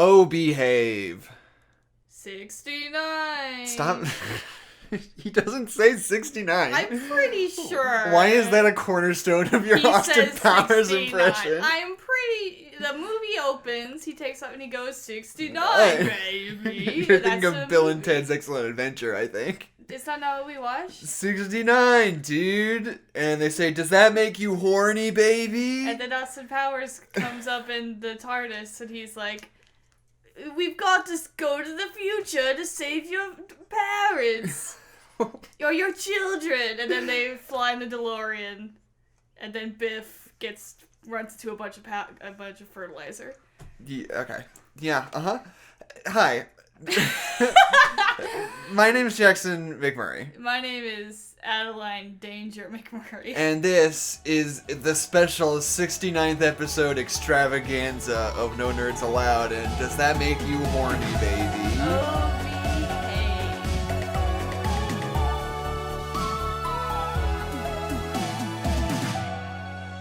Oh, behave. 69. Stop. He doesn't say 69. I'm pretty sure. Why is that a cornerstone of your Austin Powers 69. impression? I'm pretty... The movie opens, he takes up and he goes, 69, baby. You're thinking of Bill and Ted's Excellent Adventure, I think. Is that not what we watched? 69, dude. And they say, does that make you horny, baby? And then Austin Powers comes up in the TARDIS and he's like, we've got to go to the future to save your parents. Or your children. And then they fly in the DeLorean. And then Biff runs into a bunch of fertilizer. Yeah, okay. Yeah, uh-huh. Hi. My name is Jackson McMurray. My name is Adeline Danger McMurray. And this is the special 69th episode extravaganza of No Nerds Allowed. And does that make you horny, baby? Oh,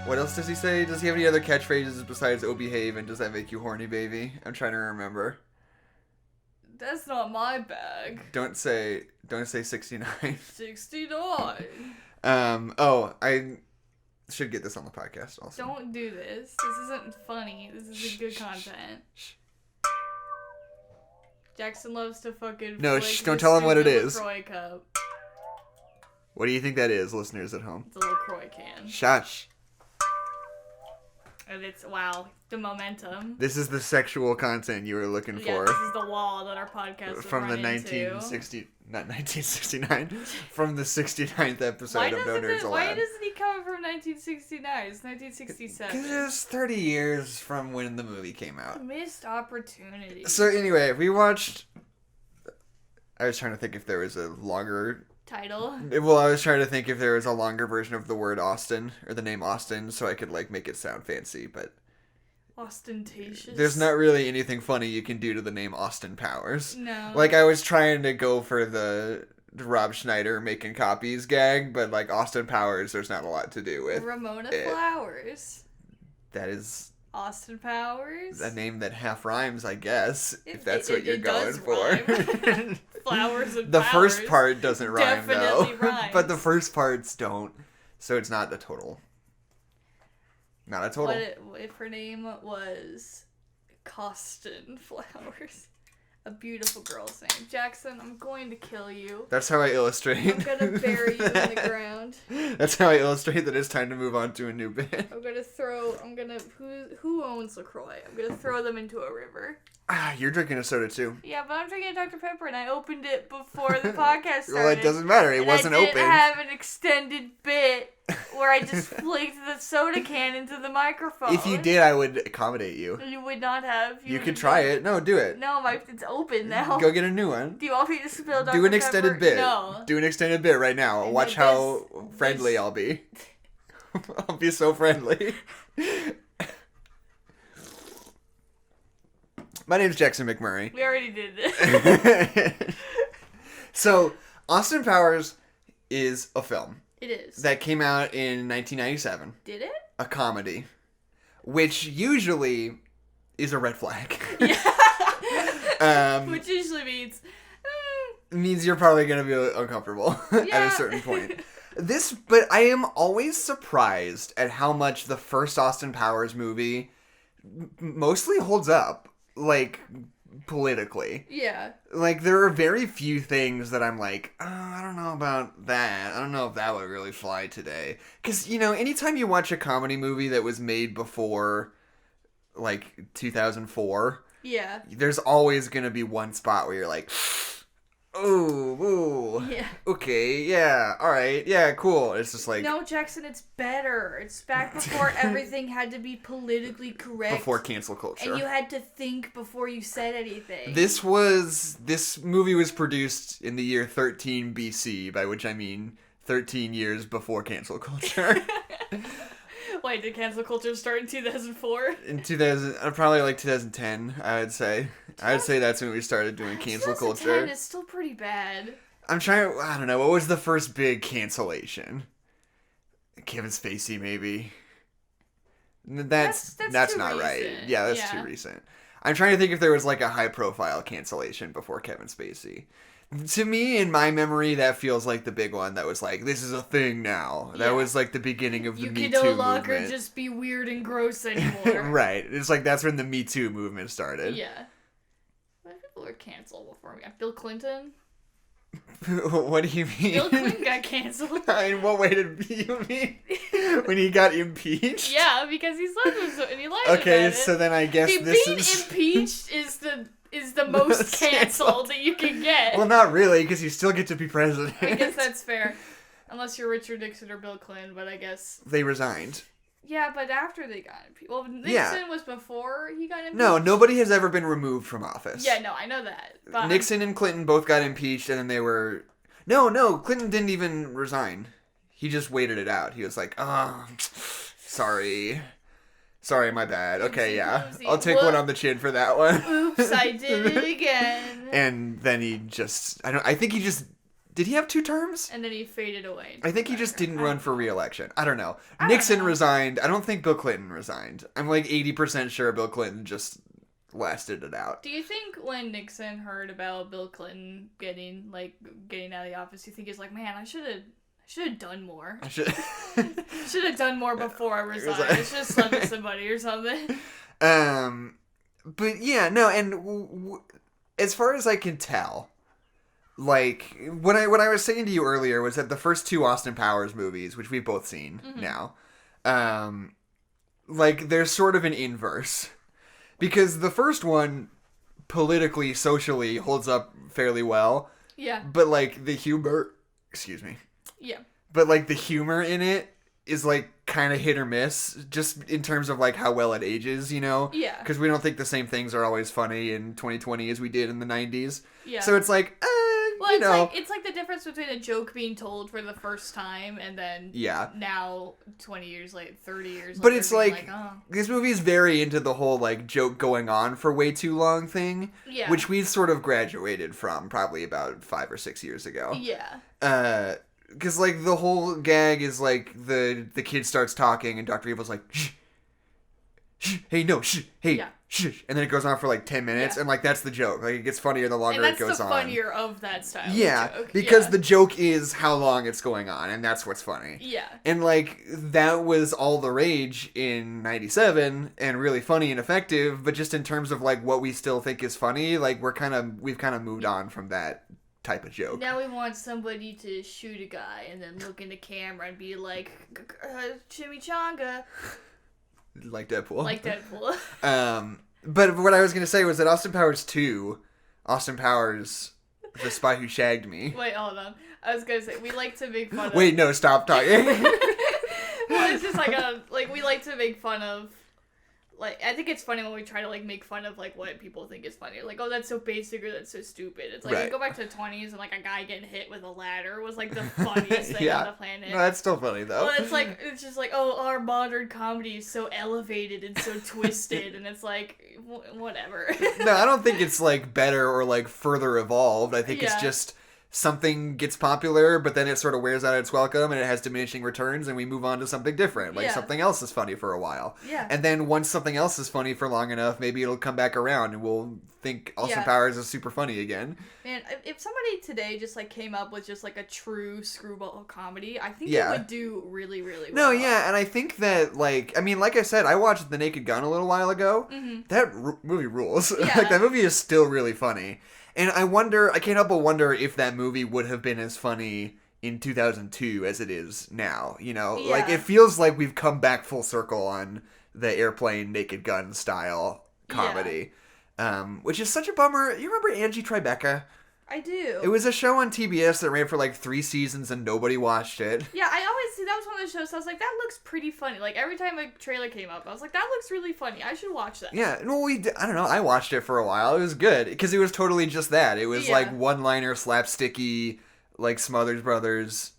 What else does he say? Does he have any other catchphrases besides "Oh, behave" and "Does that make you horny, baby"? I'm trying to remember. That's not my bag. Don't say 69. 69. Oh, I should get this on the podcast also. Don't do this. This isn't funny. This is good content. Jackson loves to fucking No, flick don't the tell him what it stupid is. LaCroix cup. What do you think that is, listeners at home? It's a LaCroix can. Shush. And it's, wow, the momentum. This is the sexual content you were looking Yeah, for. this is the wall that our podcast would From the run into. 1969, from the 69th episode of No Nerds Allowed. Why doesn't he come from 1969? It's 1967. Because it was 30 years from when the movie came out. Missed opportunity. So anyway, we watched... I was trying to think if there was a longer... Title? Well, I was trying to think if there was a longer version of the word Austin, or the name Austin, so I could, make it sound fancy, but... Ostentatious? There's not really anything funny you can do to the name Austin Powers. No. I was trying to go for the Rob Schneider making copies gag, but, Austin Powers, there's not a lot to do with Ramona it. Flowers. That is... Austin Powers? A name that half rhymes, I guess, if that's what you're going for. Flowers and The powers first part doesn't rhyme, definitely though. rhymes. But the first parts don't. So it's not a total. Not a total. What if her name was Costin Flowers? A beautiful girl's name. Jackson, I'm going to kill you. That's how I illustrate. I'm gonna bury you in the ground. That's how I illustrate that it's time to move on to a new bit. Who owns LaCroix? I'm gonna throw them into a river. Ah, you're drinking a soda too. Yeah, but I'm drinking a Dr. Pepper and I opened it before the podcast started. Well, it doesn't matter. It wasn't open. I didn't have an extended bit where I just flicked the soda can into the microphone. If you did, I would accommodate you. You would not have. You could try it. No, do it. No, it's open now. Go get a new one. Do you want me to spill Dr. Do an extended Pepper? bit. No. Do an extended bit right now. And Watch how friendly I'll be. I'll be so friendly. My name's Jackson McMurray. We already did this. So, Austin Powers is a film. It is. That came out in 1997. Did it? A comedy. Which usually is a red flag. Yeah. Which usually means you're probably going to be uncomfortable at a certain point. But I am always surprised at how much the first Austin Powers movie mostly holds up. Politically. Yeah. There are very few things that I'm like, oh, I don't know about that. I don't know if that would really fly today. Because, anytime you watch a comedy movie that was made before, 2004, yeah, there's always going to be one spot where you're like, oh, yeah, okay, yeah, all right, yeah, cool. It's just no, Jackson, it's better. It's back before everything had to be politically correct. Before cancel culture. And you had to think before you said anything. This movie was produced in the year 13 BC, by which I mean 13 years before cancel culture. Wait, did cancel culture start in 2004? In 2000, probably 2010, I would say. I would say that's when we started doing cancel culture. 2010 is still pretty bad. I don't know, what was the first big cancellation? Kevin Spacey, maybe? That's not too right. recent. Yeah, that's too recent. I'm trying to think if there was like a high-profile cancellation before Kevin Spacey. To me, in my memory, that feels like the big one that was like, this is a thing now. That was like the beginning of the Me Too movement. You can no longer just be weird and gross anymore. Right. It's like that's when the Me Too movement started. Yeah. What people were canceled before me? Bill Clinton? What do you mean? Bill Clinton got canceled. In what way did you mean? When he got impeached? Yeah, because he slept with so and he lied okay, about it. So then I guess being impeached is the most canceled that you can get. Well, not really, because you still get to be president. I guess that's fair. Unless you're Richard Nixon or Bill Clinton, but I guess... They resigned. Yeah, but after they got impeached. Well, Nixon was before he got impeached. No, nobody has ever been removed from office. Yeah, no, I know that. But Nixon and Clinton both got impeached, and then they were... No, Clinton didn't even resign. He just waited it out. He was like, oh, sorry, my bad. Okay, yeah. I'll take one on the chin for that one. Oops, I did it again. And then he just... I think he just... Did he have 2 terms? And then he faded away. I think he just didn't run for re-election. I don't know. Nixon resigned. I don't think Bill Clinton resigned. I'm like 80% sure Bill Clinton just lasted it out. Do you think when Nixon heard about Bill Clinton getting out of the office, you think he's like, man, I should have done more. Should have done more before I resigned. I should have slept with somebody or something. But yeah, no, and as far as I can tell, like what I was saying to you earlier was that the first 2 Austin Powers movies, which we've both seen now, like they're sort of an inverse. Because the first one, politically, socially, holds up fairly well. Yeah. But, like, the humor... Excuse me. Yeah. But, like, the humor in it is, like, kind of hit or miss. Just in terms of, like, how well it ages, you know? Yeah. Because we don't think the same things are always funny in 2020 as we did in the 90s. Yeah. So it's like, well, it's like the difference between a joke being told for the first time and then now 20 years later, 30 years later. But it's like this movie's very into the whole like joke going on for way too long thing, which we've sort of graduated from probably about 5 or 6 years ago. Yeah. Because like the whole gag is like the kid starts talking and Dr. Evil's like, shh, shh, hey, no, shh, hey, shh, and then it goes on for like 10 minutes, and like that's the joke. Like it gets funnier the longer it goes on. And that's the funnier of that style. Yeah, joke. because the joke is how long it's going on, and that's what's funny. Yeah. And like that was all the rage in '97, and really funny and effective. But just in terms of like what we still think is funny, like we've kind of moved on from that type of joke. Now we want somebody to shoot a guy and then look in the camera and be like, chimichanga. Like Deadpool. Like Deadpool. But what I was going to say was that Austin Powers 2, Austin Powers, The Spy Who Shagged Me. Wait, hold on. I was going to say, we like to make fun of... Wait, no, stop talking. Well, it's just like we like to make fun of, like, I think it's funny when we try to, like, make fun of, like, what people think is funny. Like, oh, that's so basic or that's so stupid. It's like, you go back to the 20s and, like, a guy getting hit with a ladder was, like, the funniest thing on the planet. No, that's still funny, though. Well, it's just like, oh, our modern comedy is so elevated and so twisted, and it's like, whatever. No, I don't think it's, like, better or, like, further evolved. I think it's just... something gets popular, but then it sort of wears out its welcome and it has diminishing returns and we move on to something different. Like something else is funny for a while. Yeah. And then once something else is funny for long enough, maybe it'll come back around and we'll think Austin Powers is super funny again. Man, if somebody today just like came up with just like a true screwball comedy, I think it would do really, really well. No, yeah, and I think that like, I mean, like I said, I watched The Naked Gun a little while ago. Mm-hmm. That movie rules. Yeah. Like that movie is still really funny. And I can't help but wonder if that movie would have been as funny in 2002 as it is now, you know? Yeah. Like, it feels like we've come back full circle on the Airplane, Naked Gun style comedy. Which is such a bummer. You remember Angie Tribeca? I do. It was a show on TBS that ran for like 3 seasons and nobody watched it. Yeah, I always see that was one of the shows. So I was like, that looks pretty funny. Like every time a trailer came up, I was like, that looks really funny. I should watch that. Yeah, well, I don't know. I watched it for a while. It was good because it was totally just that. It was like one-liner, slapsticky, like Smothers Brothers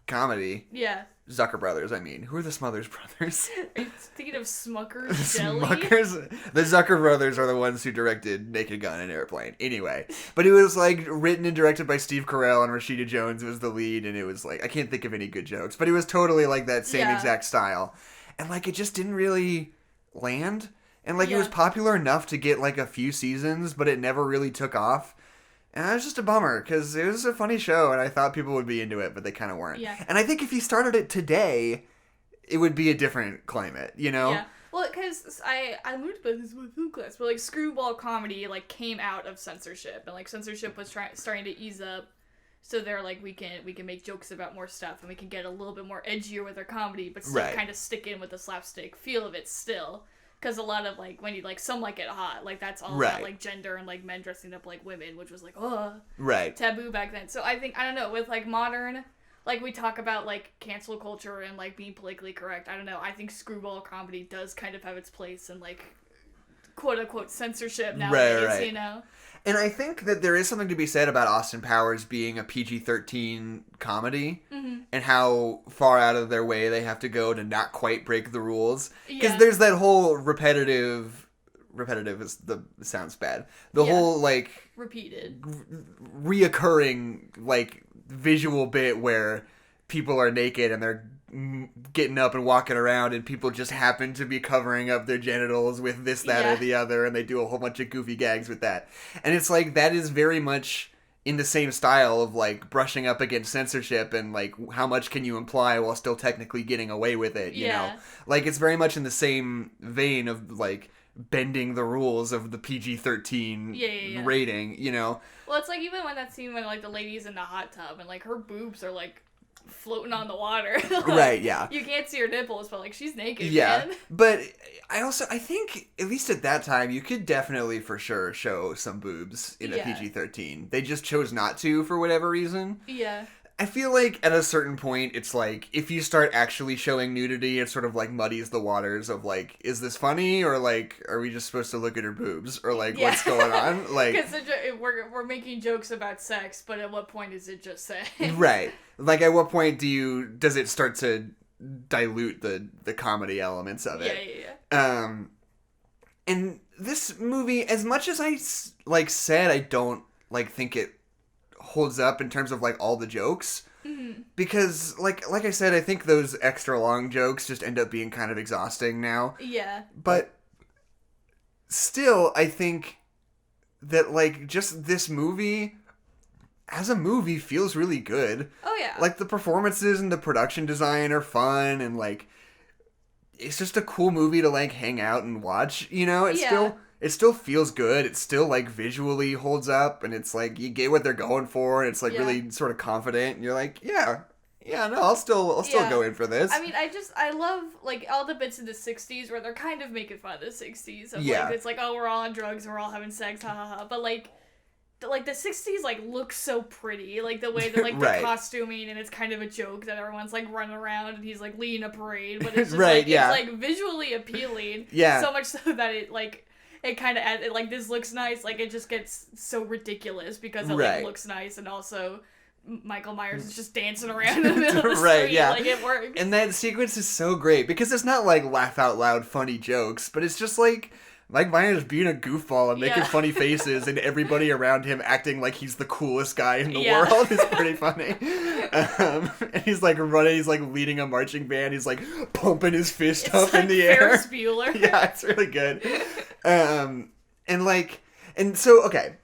comedy. Yeah. Zucker Brothers, I mean. Who are the Smothers Brothers? Are you thinking of Smucker's Jelly? Smuckers? The Zucker Brothers are the ones who directed Naked Gun and Airplane. Anyway. But it was, like, written and directed by Steve Carell, and Rashida Jones was the lead, and it was, like, I can't think of any good jokes, but it was totally, like, that same exact style. And, like, it just didn't really land. And, like, it was popular enough to get, like, a few seasons, but it never really took off. And that was just a bummer, because it was a funny show, and I thought people would be into it, but they kind of weren't. Yeah. And I think if you started it today, it would be a different climate, you know? Yeah. Well, because I learned about this in my film class, but, like, screwball comedy, like, came out of censorship, and, like, censorship was starting to ease up. So they're like, we can make jokes about more stuff, and we can get a little bit more edgier with our comedy, but still kind of stick in with the slapstick feel of it still. Because a lot of, like, when you, like, Some Like It Hot, like, that's all about, like, gender and, like, men dressing up like women, which was, like, taboo back then. So I think, I don't know, with, like, modern, like, we talk about, like, cancel culture and, like, being politically correct. I don't know. I think screwball comedy does kind of have its place in, like, quote-unquote censorship nowadays, you know? And I think that there is something to be said about Austin Powers being a PG-13 comedy and how far out of their way they have to go to not quite break the rules. Because there's that whole repetitive sounds bad. The whole, like... repeated. Reoccurring, like, visual bit where people are naked and they're getting up and walking around and people just happen to be covering up their genitals with this, that, or the other, and they do a whole bunch of goofy gags with that. And it's like, that is very much in the same style of, like, brushing up against censorship and, like, how much can you imply while still technically getting away with it, you know? Like, it's very much in the same vein of, like, bending the rules of the PG-13 rating, you know? Well, it's like, even when that scene when, like, the lady's in the hot tub and, like, her boobs are, like, floating on the water. Like, you can't see her nipples, but, like, she's naked, man. But I think, at least at that time, you could definitely, for sure, show some boobs in a PG-13. They just chose not to, for whatever reason. Yeah. I feel like at a certain point, it's like, if you start actually showing nudity, it sort of, like, muddies the waters of, like, is this funny? Or, like, are we just supposed to look at her boobs? Or, like, what's going on? Like, because we're making jokes about sex, but at what point is it just sex? Right. Like, at what point does it start to dilute the comedy elements of it? Yeah. And this movie, as much as I, like, said I don't, like, think it holds up in terms of, like, all the jokes, because, like I said, I think those extra long jokes just end up being kind of exhausting now. Yeah. But still, I think that, like, just this movie, as a movie, feels really good. Oh, yeah. Like, the performances and the production design are fun, and, like, it's just a cool movie to, like, hang out and watch, you know? It still feels good. It still, like, visually holds up, and it's, like, you get what they're going for, and it's, like, really sort of confident, and you're like, no, I'll still go in for this. I mean, I love, like, all the bits in the 60s where they're kind of making fun of the 60s. Of, like, it's like, oh, we're all on drugs, and we're all having sex, ha ha ha. But, like, the 60s, like, look so pretty. Like, the way that, like, the costuming, and it's kind of a joke that everyone's, like, running around, and he's, like, leading a parade. But it's just, it's, like, visually appealing. Yeah. So much so that it, like... It kind of, like, this looks nice. Like, it just gets so ridiculous because it, like, looks nice. And also, Michael Myers is just dancing around in the middle of the street. Like, it works. And that sequence is so great because it's not, like, laugh out loud funny jokes, but it's just, like, Mike Myers being a goofball and making funny faces and everybody around him acting like he's the coolest guy in the world is pretty funny. And he's, like, running, he's, like, leading a marching band. He's, like, pumping his fist up like in the air. Ferris Bueller. Yeah, it's really good. And so, okay.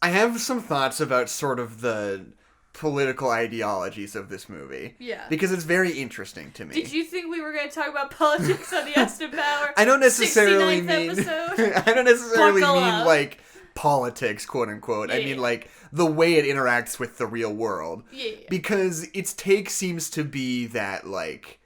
I have some thoughts about sort of the political ideologies of this movie. Yeah. Because it's very interesting to me. Did you think we were going to talk about politics on the Austin Power? I don't necessarily mean... episode? I don't necessarily mean, like, politics, quote unquote. I mean, like, the way it interacts with the real world. Yeah. Because its take seems to be that, like...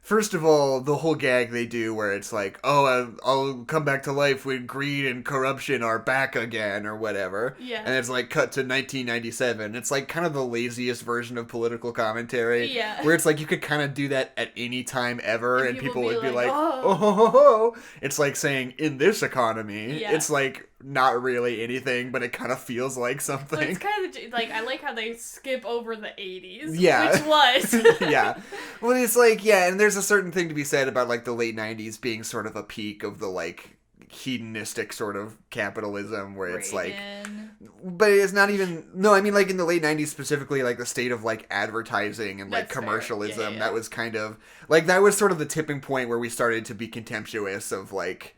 First of all, the whole gag they do where it's like, oh, I'll come back to life when greed and corruption are back again, or whatever. Yeah. And it's like cut to 1997. It's like kind of the laziest version of political commentary. Yeah. Where it's like you could kind of do that at any time ever, and people would be like, oh ho, ho, ho. It's like saying, in this economy, yeah. It's like not really anything, but it kind of feels like something. Well, it's kind of like, I like how they skip over the 80s. Yeah. Which was. Yeah. Well, it's like, yeah, and there's a certain thing to be said about, like, the late 90s being sort of a peak of the, like, hedonistic sort of capitalism where it's like But it's not even... No, I mean, like, in the late 90s specifically, like, the state of, like, advertising and, like, That's commercialism, fair. that was kind of... Like, that was sort of the tipping point where we started to be contemptuous of, like,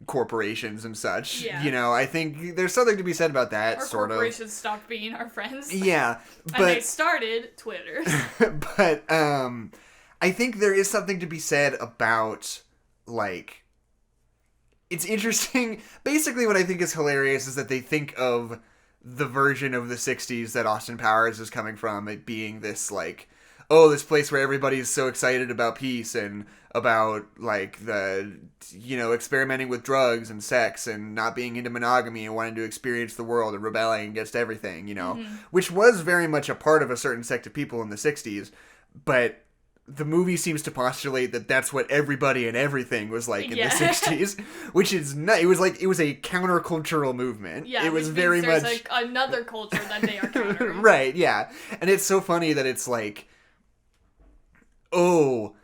corporations and such. Yeah. You know, I think there's something to be said about that, sort of. Corporations stopped being our friends. Yeah, but... And they started Twitter. But, I think there is something to be said about, like... It's interesting. Basically, what I think is hilarious is that they think of the version of the 60s that Austin Powers is coming from, it being this, like, oh, this place where everybody's so excited about peace and about, like, the, you know, experimenting with drugs and sex and not being into monogamy and wanting to experience the world and rebelling against everything, you know, which was very much a part of a certain sect of people in the 60s, but... The movie seems to postulate that that's what everybody and everything was like in the 60s, which is not, it was a countercultural movement. Yeah, it was which very means there's much like another culture that they are countering. Right, yeah. And it's so funny that it's like, oh,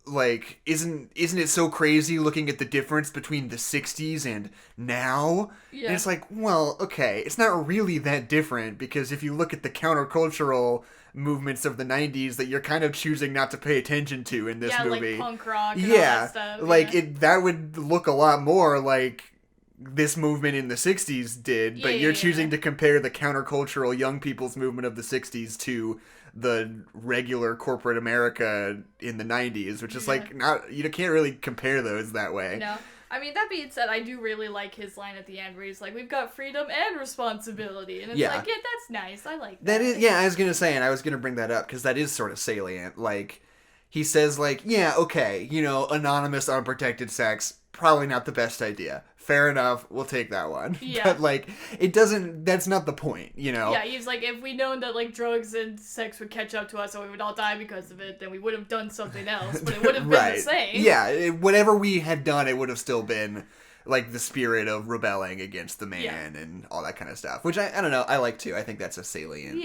like isn't it so crazy looking at the difference between the 60s and now? Yeah. And it's like, well, okay, it's not really that different because if you look at the countercultural movements of the 90s that you're kind of choosing not to pay attention to in this movie. Yeah, like punk rock and all that stuff. Like that would look a lot more like this movement in the 60s did, but you're choosing to compare the countercultural young people's movement of the 60s to the regular corporate America in the 90s, which is like not, you can't really compare those that way. No. I mean, that being said, I do really like his line at the end where he's like, we've got freedom and responsibility. And it's like, yeah, that's nice. I like that. That is, yeah, I was going to say, and I was going to bring that up because that is sort of salient. Like, he says, like, yeah, okay, you know, anonymous, unprotected sex, probably not the best idea. Fair enough, we'll take that one. Yeah. But, like, it doesn't, that's not the point, you know? Yeah, he's like, if we'd known that, like, drugs and sex would catch up to us or we would all die because of it, then we would have done something else, but it would have been the same. Yeah, whatever we had done, it would have still been, like, the spirit of rebelling against the man and all that kind of stuff. Which, I don't know, I like, too. I think that's a salient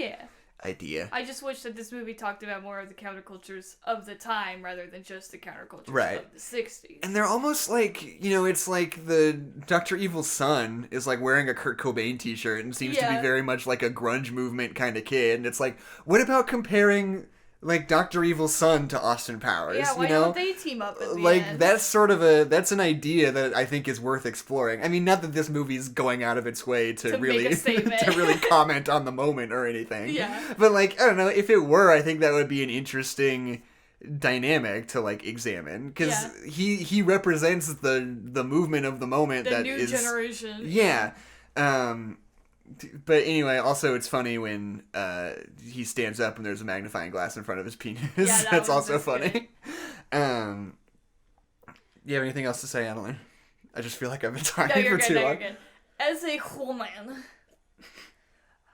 idea. I just wish that this movie talked about more of the countercultures of the time rather than just the countercultures of the 60s. And they're almost like, you know, it's like the Dr. Evil's son is like wearing a Kurt Cobain t-shirt and seems to be very much like a grunge movement kind of kid. And it's like, what about comparing like Dr. Evil's son to Austin Powers? Yeah, why don't they team up at the end? That's sort of that's an idea that I think is worth exploring. I mean, not that this movie's going out of its way to really make a statement. to really comment on the moment or anything. Yeah. But like, I don't know, if it were, I think that would be an interesting dynamic to like examine because he represents the movement of the moment, the new generation. Yeah. But anyway, also it's funny when he stands up and there's a magnifying glass in front of his penis. Yeah, That's also funny. Do you have anything else to say, Adeline? I just feel like I've been talking for too long. You're good. As a woman,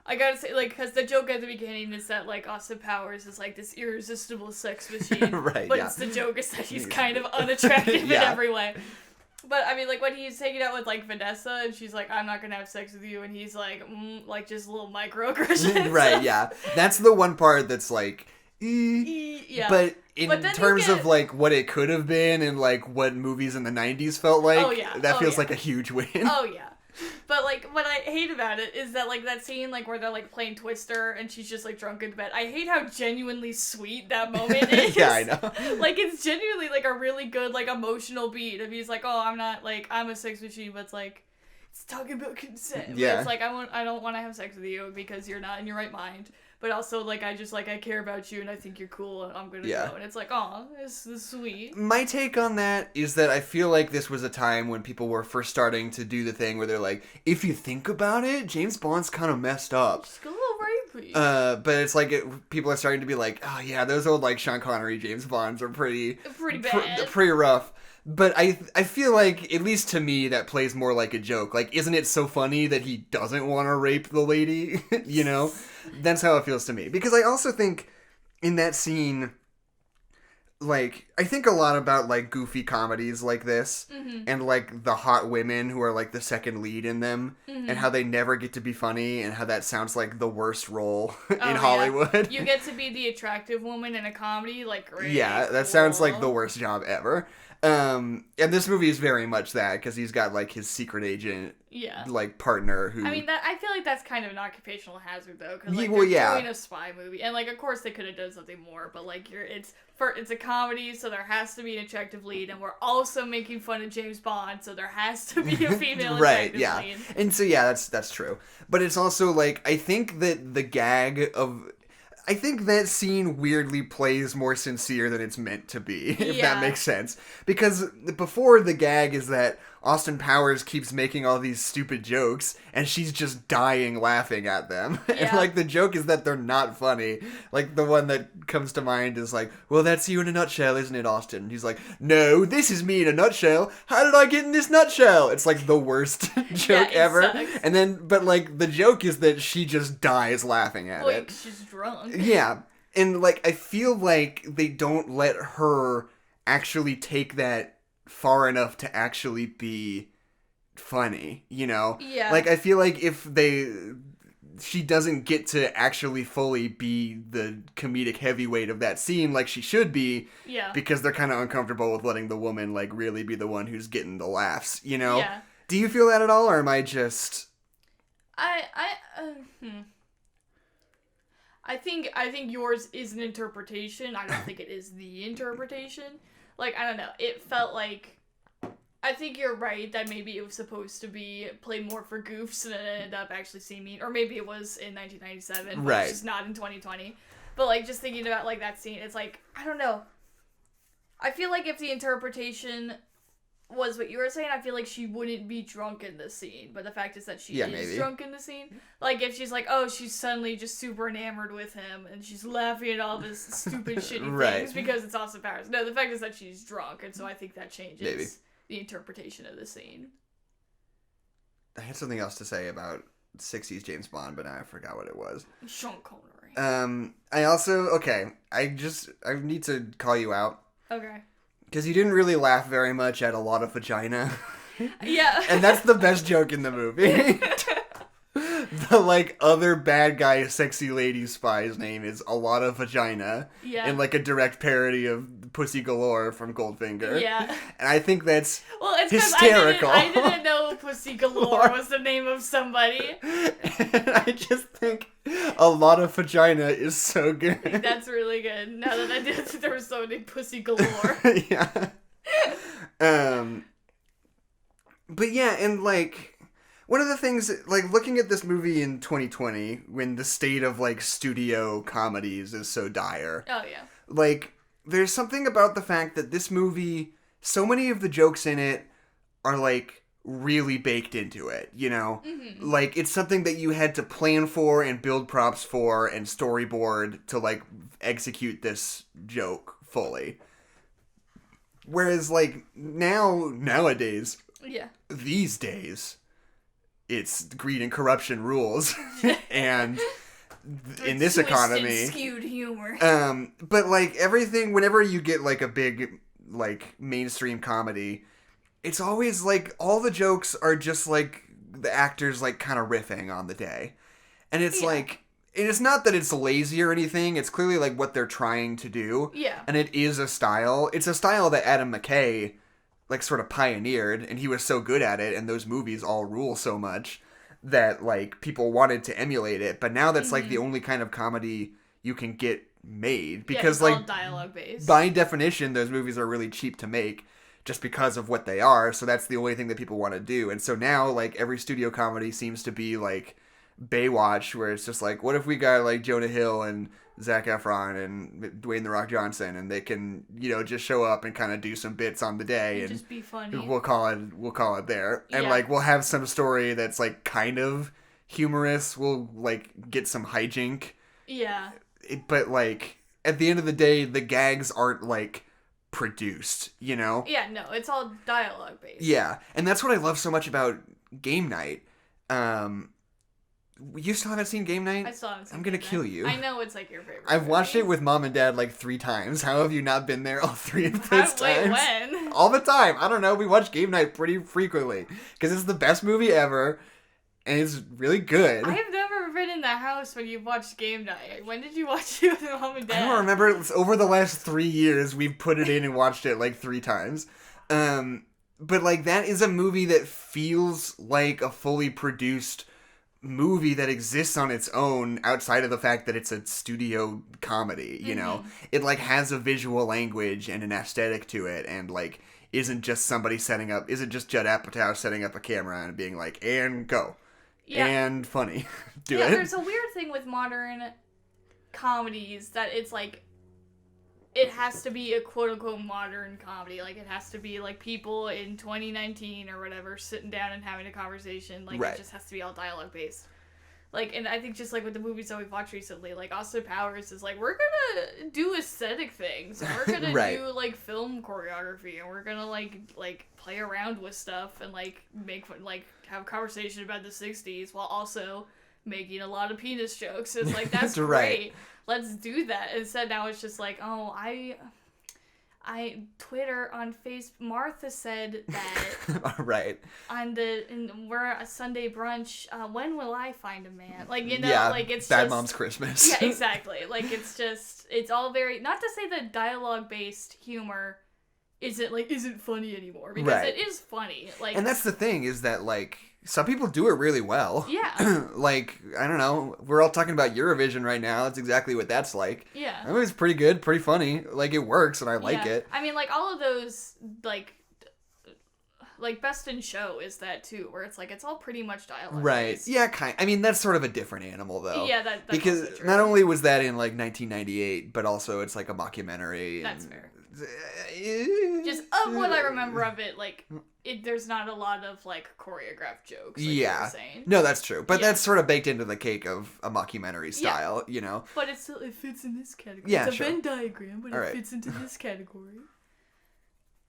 I gotta say, like, because the joke at the beginning is that, like, Austin Powers is, like, this irresistible sex machine. Right, but it's the joke is that he's kind of unattractive in every way. But, I mean, like, when he's hanging out with, like, Vanessa, and she's like, I'm not gonna have sex with you, and he's like, like, just little microaggressions. Right, yeah. That's the one part that's, like, yeah. But in terms of, like, what it could have been and, like, what movies in the 90s felt like, that feels like a huge win. Oh, yeah. But, like, what I hate about it is that, like, that scene, like, where they're, like, playing Twister and she's just, like, drunk in bed. I hate how genuinely sweet that moment is. Yeah, I know. Like, it's genuinely, like, a really good, like, emotional beat. If he's like, oh, I'm not, like, I'm a sex machine, but it's, like, it's talking about consent. Yeah. But it's, like, I don't want to have sex with you because you're not in your right mind. But also, like, I just, like, I care about you and I think you're cool and I'm gonna go. And it's like, aw, this is sweet. My take on that is that I feel like this was a time when people were first starting to do the thing where they're like, if you think about it, James Bond's kind of messed up. Just a little rapey. But it's like, people are starting to be like, oh yeah, those old, like, Sean Connery James Bonds are pretty bad. Pretty rough. But I feel like, at least to me, that plays more like a joke. Like, isn't it so funny that he doesn't want to rape the lady? You know? That's how it feels to me. Because I also think, in that scene, like, I think a lot about, like, goofy comedies like this. Mm-hmm. And, like, the hot women who are, like, the second lead in them. Mm-hmm. And how they never get to be funny. And how that sounds like the worst role in Hollywood. Yeah. You get to be the attractive woman in a comedy? Like, great. Yeah, that sounds like the worst job ever. And this movie is very much that, because he's got, like, his secret agent, like, partner who... I mean, I feel like that's kind of an occupational hazard, though, because, like, well, they're doing a spy movie, and, like, of course they could have done something more, but, like, it's a comedy, so there has to be an attractive lead, and we're also making fun of James Bond, so there has to be a female attractive lead. And so, yeah, that's true. But it's also, like, I think that the gag of... I think that scene weirdly plays more sincere than it's meant to be, if that makes sense. Because before, the gag is that Austin Powers keeps making all these stupid jokes, and she's just dying laughing at them. Yeah. And, like, the joke is that they're not funny. Like, the one that comes to mind is like, well, that's you in a nutshell, isn't it, Austin? And he's like, no, this is me in a nutshell. How did I get in this nutshell? It's, like, the worst joke ever. Sucks. And then, but, like, the joke is that she just dies laughing at it. She's drunk. Yeah. And, like, I feel like they don't let her actually take that far enough to actually be funny, you know? Yeah. Like, I feel like she doesn't get to actually fully be the comedic heavyweight of that scene like she should be. Yeah. Because they're kind of uncomfortable with letting the woman, like, really be the one who's getting the laughs, you know? Yeah. Do you feel that at all, or am I just... I think yours is an interpretation. I don't think it is the interpretation. Like, I don't know. It felt like... I think you're right that maybe it was supposed to be play more for goofs and it ended up actually seeming... Or maybe it was in 1997, but it's just not in 2020. But, like, just thinking about, like, that scene, it's like, I don't know. I feel like if the interpretation was what you were saying, I feel like she wouldn't be drunk in this scene. But the fact is that she is drunk in the scene. Like, if she's like, oh, she's suddenly just super enamored with him, and she's laughing at all this stupid, shitty things because it's Austin Powers. No, the fact is that she's drunk, and so I think that changes the interpretation of the scene. I had something else to say about 60s James Bond, but now I forgot what it was. Sean Connery. I also, I need to call you out. Okay. Because you didn't really laugh very much at a lot of vagina. Yeah. And that's the best joke in the movie. The, like, other bad guy sexy lady spy's name is a lot of vagina. Yeah. In, like, a direct parody of Pussy Galore from Goldfinger. Yeah. And I think that's it's hysterical. I didn't know Pussy Galore was the name of somebody. And I just think a lot of vagina is so good. That's really good. Now that I did, there was so many Pussy Galore. Yeah. But yeah, and, like... One of the things, like, looking at this movie in 2020, when the state of, like, studio comedies is so dire. Oh, yeah. Like, there's something about the fact that this movie, so many of the jokes in it are, like, really baked into it, you know? Mm-hmm. Like, it's something that you had to plan for and build props for and storyboard to, like, execute this joke fully. Whereas, like, nowadays, these days... It's greed and corruption rules, and in this economy, skewed humor. But like everything, whenever you get like a big like mainstream comedy, it's always like all the jokes are just like the actors like kind of riffing on the day, and it's like, and it's not that it's lazy or anything. It's clearly like what they're trying to do. Yeah, and it is a style. It's a style that Adam McKay like sort of pioneered, and he was so good at it, and those movies all rule so much that like people wanted to emulate it. But now that's like the only kind of comedy you can get made, because it's like all dialogue based. By definition, those movies are really cheap to make just because of what they are. So that's the only thing that people want to do. And so now like every studio comedy seems to be like Baywatch, where it's just like, what if we got like Jonah Hill and Zac Efron and Dwayne The Rock Johnson, and they can, you know, just show up and kind of do some bits on the day and just be funny. We'll call it there. And like we'll have some story that's like kind of humorous. We'll like get some hijink. Yeah. But like at the end of the day, the gags aren't like produced, you know? Yeah, no, it's all dialogue based. Yeah. And that's what I love so much about Game Night. You still haven't seen Game Night? I still haven't seen I'm gonna kill you. I know it's like your favorite. I've watched it with Mom and Dad like 3 times. How have you not been there all 3 of those times? Wait, when? All the time. I don't know. We watch Game Night pretty frequently because it's the best movie ever, and it's really good. I've never been in the house when you've watched Game Night. When did you watch it with Mom and Dad? I don't remember. Over the last 3 years, we've put it in and watched it like 3 times. But, like, that is a movie that feels like a fully produced movie that exists on its own outside of the fact that it's a studio comedy, you know? It, like, has a visual language and an aesthetic to it, and, like, isn't just Judd Apatow setting up a camera and being like, and go. Yeah. And funny. Do it. There's a weird thing with modern comedies that it's like, it has to be a quote-unquote modern comedy. Like, it has to be, like, people in 2019 or whatever sitting down and having a conversation. Like, It just has to be all dialogue-based. Like, and I think just, like, with the movies that we've watched recently, like, Austin Powers is, like, we're gonna do aesthetic things. And we're gonna do, like, film choreography. And we're gonna, like, play around with stuff and, like, have a conversation about the 60s while also making a lot of penis jokes. It's like, that's great. Let's do that. Instead, now it's just like, oh, Twitter on Facebook, Martha said that. We're a Sunday brunch. When will I find a man? Like, you know, like it's Bad Mom's Christmas. Yeah, exactly. Like, it's all very, not to say that dialogue-based humor isn't funny anymore, because it is funny. Like, and that's the thing, is that, like, some people do it really well. Yeah. Like, I don't know, we're all talking about Eurovision right now. That's exactly what that's like. Yeah. I mean, it's pretty good, pretty funny. Like, it works, and I like it. I mean, like, all of those, like Best in Show is that, too, where it's, like, it's all pretty much dialogue. Right. Yeah, I mean, that's sort of a different animal, though. Yeah, that's because not only was that in, like, 1998, but also it's, like, a mockumentary. That's fair. Just of what I remember of it, like, there's not a lot of, like, choreographed jokes. Like you were saying. No, that's true. But that's sort of baked into the cake of a mockumentary style, you know? But it fits in this category. Yeah, it's a Venn diagram, but it fits into this category.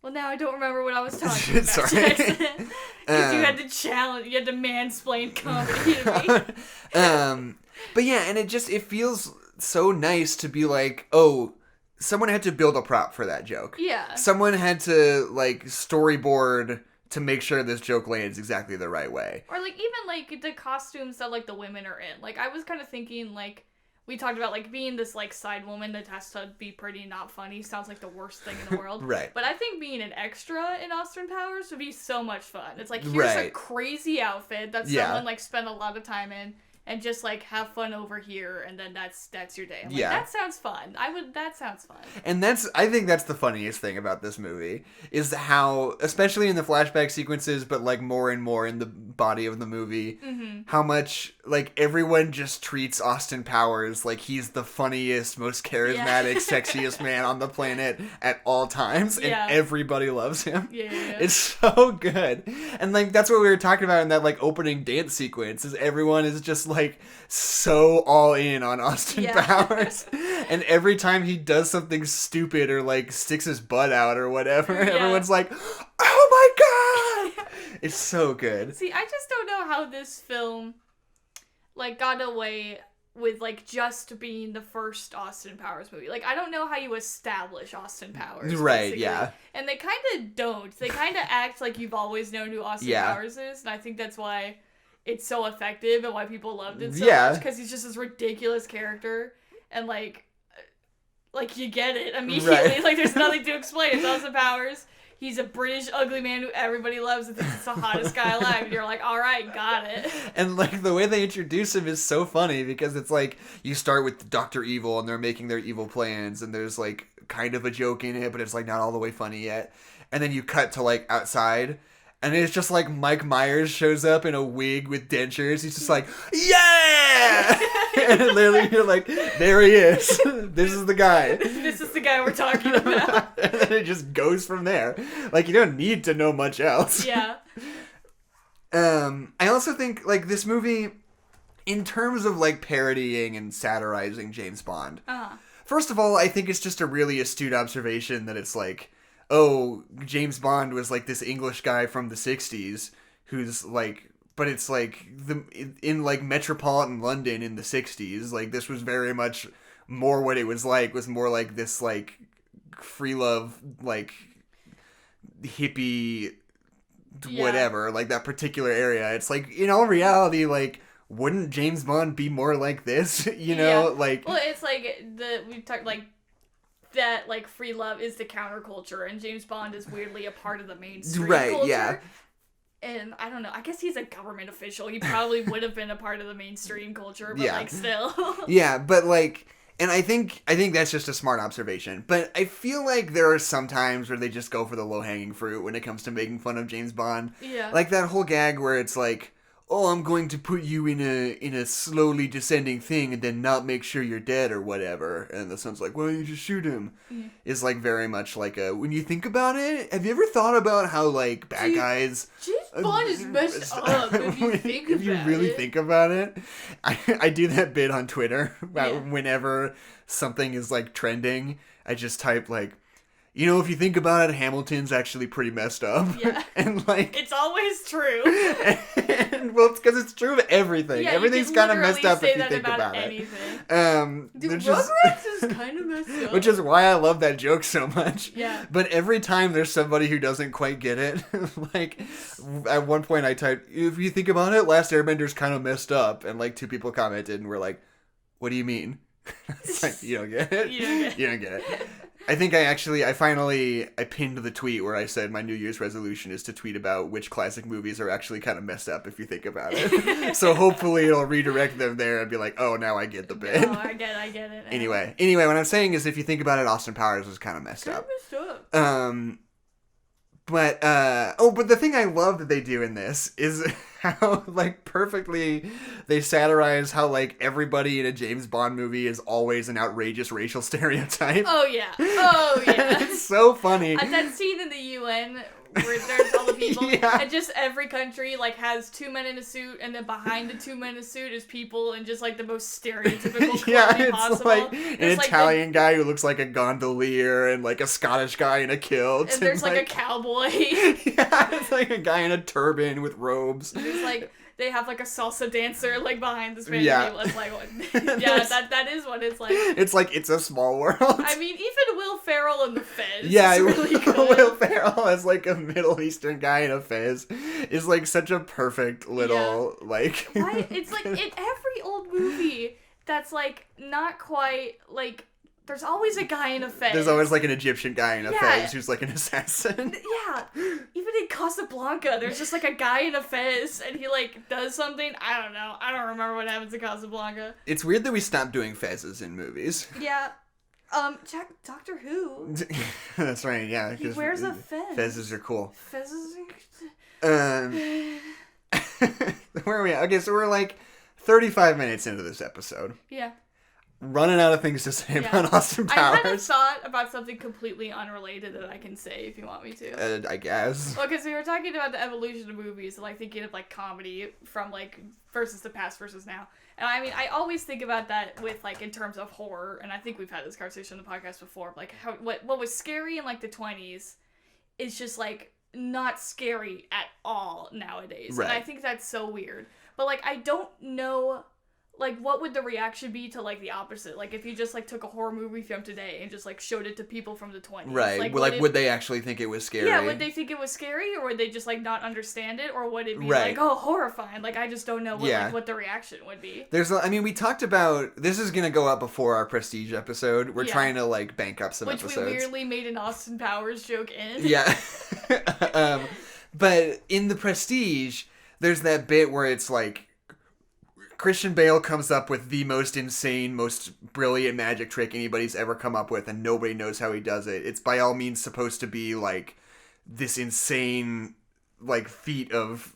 Well, now I don't remember what I was talking about, Jackson. Because you had to mansplain comedy to me. But yeah, and it feels so nice to be like, oh, someone had to build a prop for that joke. Yeah. Someone had to, like, storyboard to make sure this joke lands exactly the right way. Or, like, even, like, the costumes that, like, the women are in. Like, I was kind of thinking, like, we talked about, like, being this, like, side woman that has to be pretty not funny sounds like the worst thing in the world. Right. But I think being an extra in Austin Powers would be so much fun. It's like, here's a crazy outfit that someone, like, spent a lot of time in. And just, like, have fun over here, and then that's your day. I'm like, that sounds fun. That sounds fun. And I think that's the funniest thing about this movie, is how, especially in the flashback sequences, but, like, more and more in the body of the movie, how much, like, everyone just treats Austin Powers like he's the funniest, most charismatic, sexiest man on the planet at all times, and everybody loves him. Yeah. It's so good. And, like, that's what we were talking about in that, like, opening dance sequence, is everyone is just, like, so all in on Austin Powers. And every time he does something stupid or, like, sticks his butt out or whatever, everyone's like, oh my god! It's so good. See, I just don't know how this film, like, got away with, like, just being the first Austin Powers movie. Like, I don't know how you establish Austin Powers. Right, basically. yeah. And they kind of don't. They kind of act like you've always known who Austin Powers is, and I think that's why it's so effective and why people loved it so much, because he's just this ridiculous character, and like you get it immediately. Right. Like, there's nothing to explain. It's Austin Powers. He's a British ugly man who everybody loves and thinks it's the hottest guy alive, and you're like, all right, got it. And, like, the way they introduce him is so funny, because it's like, you start with Dr. Evil, and they're making their evil plans, and there's, like, kind of a joke in it, but it's, like, not all the way funny yet. And then you cut to, like, outside, and it's just like Mike Myers shows up in a wig with dentures. He's just like, yeah! And literally you're like, there he is. This is the guy. This is the guy we're talking about. And then it just goes from there. Like, you don't need to know much else. Yeah. I also think, like, this movie, in terms of, like, parodying and satirizing James Bond, first of all, I think it's just a really astute observation that it's like, oh, James Bond was, like, this English guy from the 60s who's, like, but it's, like, in, like, metropolitan London in the 60s, like, this was very much more what it was more like this, like, free love, like, hippie whatever, like, that particular area. It's, like, in all reality, like, wouldn't James Bond be more like this, you know? Like, well, it's, like, we talked, like, that, like, free love is the counterculture, and James Bond is weirdly a part of the mainstream Right, culture. yeah. And I don't know, I guess he's a government official. He probably would have been a part of the mainstream culture, but, like, still. Yeah, but, like... And I think that's just a smart observation. But I feel like there are some times where they just go for the low-hanging fruit when it comes to making fun of James Bond. Yeah. Like that whole gag where it's like, oh, I'm going to put you in a slowly descending thing and then not make sure you're dead or whatever. And the son's like, why don't you just shoot him? Mm. Is like very much like a, when you think about it, have you ever thought about how like bad guys... James Bond is messed up if you think about it. If you really think about it. I do that bit on Twitter about whenever something is like trending, I just type like, you know, if you think about it, Hamilton's actually pretty messed up. Yeah. And like... It's always true. And, well, it's because it's true of everything. Yeah, everything's kind of messed up if you think about anything. it. Dude, Rugrats is kind of messed up. Which is why I love that joke so much. Yeah. But every time there's somebody who doesn't quite get it, like, at one point I typed, if you think about it, Last Airbender's kind of messed up. And like 2 people commented and were like, what do you mean? It's like, you don't get it? You don't get it. I think I finally pinned the tweet where I said my New Year's resolution is to tweet about which classic movies are actually kind of messed up if you think about it. So hopefully it'll redirect them there and be like, oh, now I get the bit. Oh, I get it. Anyway, what I'm saying is if you think about it, Austin Powers was kind of messed up. But the thing I love that they do in this is how, like, perfectly they satirize how, like, everybody in a James Bond movie is always an outrageous racial stereotype. Oh, yeah. It's so funny. That scene in the UN where there's all the people, and just every country, like, has 2 men in a suit, and then behind the 2 men in a suit is people in just, like, the most stereotypical clothing possible. Like an Italian guy who looks like a gondolier, and, like, a Scottish guy in a kilt. And there's, like, a cowboy. It's like a guy in a turban with robes. There's, like... They have, like, a salsa dancer, like, behind the Spanish people. It's like, what? Yeah, that is what it's like. It's like, it's a small world. I mean, even Will Ferrell in the Fez is really good. Will Ferrell as, like, a Middle Eastern guy in a Fez is, like, such a perfect little, like... Right? It's, like, in every old movie that's, like, not quite, like... There's always a guy in a Fez. There's always, like, an Egyptian guy in a Fez who's, like, an assassin. Yeah. Even in Casablanca, there's just, like, a guy in a Fez, and he, like, does something. I don't know. I don't remember what happens in Casablanca. It's weird that we stopped doing Fezes in movies. Yeah. Doctor Who. That's right, yeah. He wears a Fez. Fezes are cool. Fezes are... Where are we at? Okay, so we're, like, 35 minutes into this episode. Yeah. Running out of things to say about Austin Powers. I had a thought about something completely unrelated that I can say if you want me to. I guess. Well, because we were talking about the evolution of movies, like thinking of like comedy from like versus the past versus now. And I mean, I always think about that with like in terms of horror, and I think we've had this conversation on the podcast before. Like how what was scary in like the 20s is just like not scary at all nowadays. Right. And I think that's so weird. But like I don't know. Like, what would the reaction be to, like, the opposite? Like, if you just, like, took a horror movie from today and just, like, showed it to people from the 20s. Right. Would they actually think it was scary? Yeah, would they think it was scary? Or would they just, like, not understand it? Or would it be, like, oh, horrifying? Like, I just don't know what the reaction would be. We talked about... This is going to go up before our Prestige episode. We're trying to, like, bank up some episodes. Which we weirdly made an Austin Powers joke in. Yeah. But in the Prestige, there's that bit where it's, like... Christian Bale comes up with the most insane, most brilliant magic trick anybody's ever come up with, and nobody knows how he does it. It's by all means supposed to be, like, this insane, like, feat of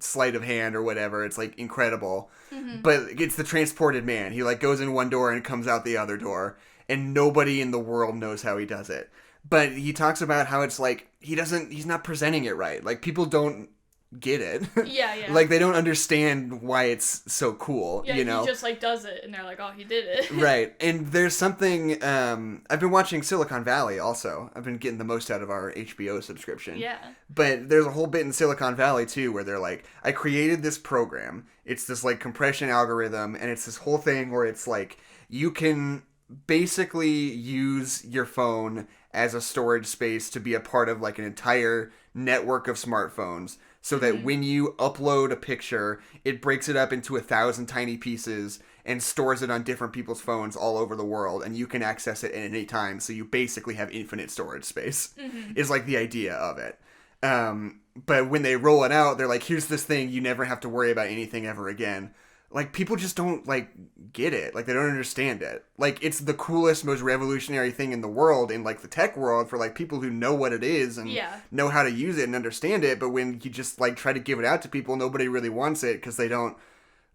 sleight of hand or whatever. It's, like, incredible. Mm-hmm. But it's the transported man. He, like, goes in one door and comes out the other door, and nobody in the world knows how he does it. But he talks about how it's, like, he's not presenting it right. Like, people don't get it. Yeah. Like, they don't understand why it's so cool, you know? He just, like, does it, and they're like, oh, he did it. Right. And there's something, I've been watching Silicon Valley, also. I've been getting the most out of our HBO subscription. Yeah. But there's a whole bit in Silicon Valley, too, where they're like, I created this program. It's this, like, compression algorithm, and it's this whole thing where it's, like, you can basically use your phone as a storage space to be a part of, like, an entire network of smartphones. So that when you upload a picture, it breaks it up into 1,000 tiny pieces, and stores it on different people's phones all over the world, and you can access it at any time, so you basically have infinite storage space, is like the idea of it. But when they roll it out, they're like, here's this thing, you never have to worry about anything ever again. Like, people just don't, like, get it. Like, they don't understand it. Like, it's the coolest, most revolutionary thing in the world, in, like, the tech world, for, like, people who know what it is and know how to use it and understand it. But when you just, like, try to give it out to people, nobody really wants it because they don't,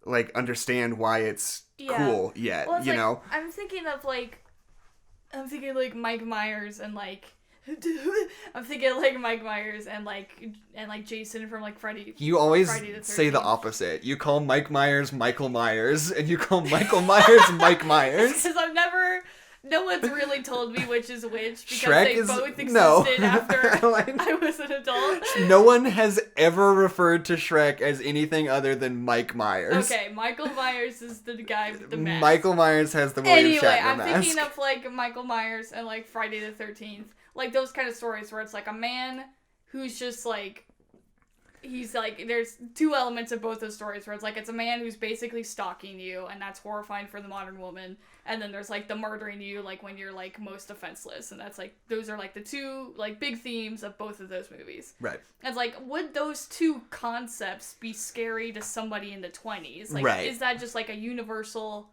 like, understand why it's cool yet, well, you like, know? I'm thinking, like, Mike Myers and, like... I'm thinking like Mike Myers and like Jason from like Friday. You always say the opposite. You call Mike Myers Michael Myers, and you call Michael Myers Mike Myers. Because no one's really told me which is which because Shrek they both existed after I was an adult. No one has ever referred to Shrek as anything other than Mike Myers. Okay, Michael Myers is the guy with the mask. Michael Myers has the William Shatner mask. Anyway, I'm thinking of like Michael Myers and like Friday the 13th. Like, those kind of stories where it's, like, a man who's just, like, he's, like, there's two elements of both those stories where it's, like, it's a man who's basically stalking you, and that's horrifying for the modern woman, and then there's, like, the murdering you, like, when you're, like, most defenseless, and that's, like, those are, like, the two, like, big themes of both of those movies. Right. It's, like, would those two concepts be scary to somebody in the 20s? Like, is that just, like, a universal...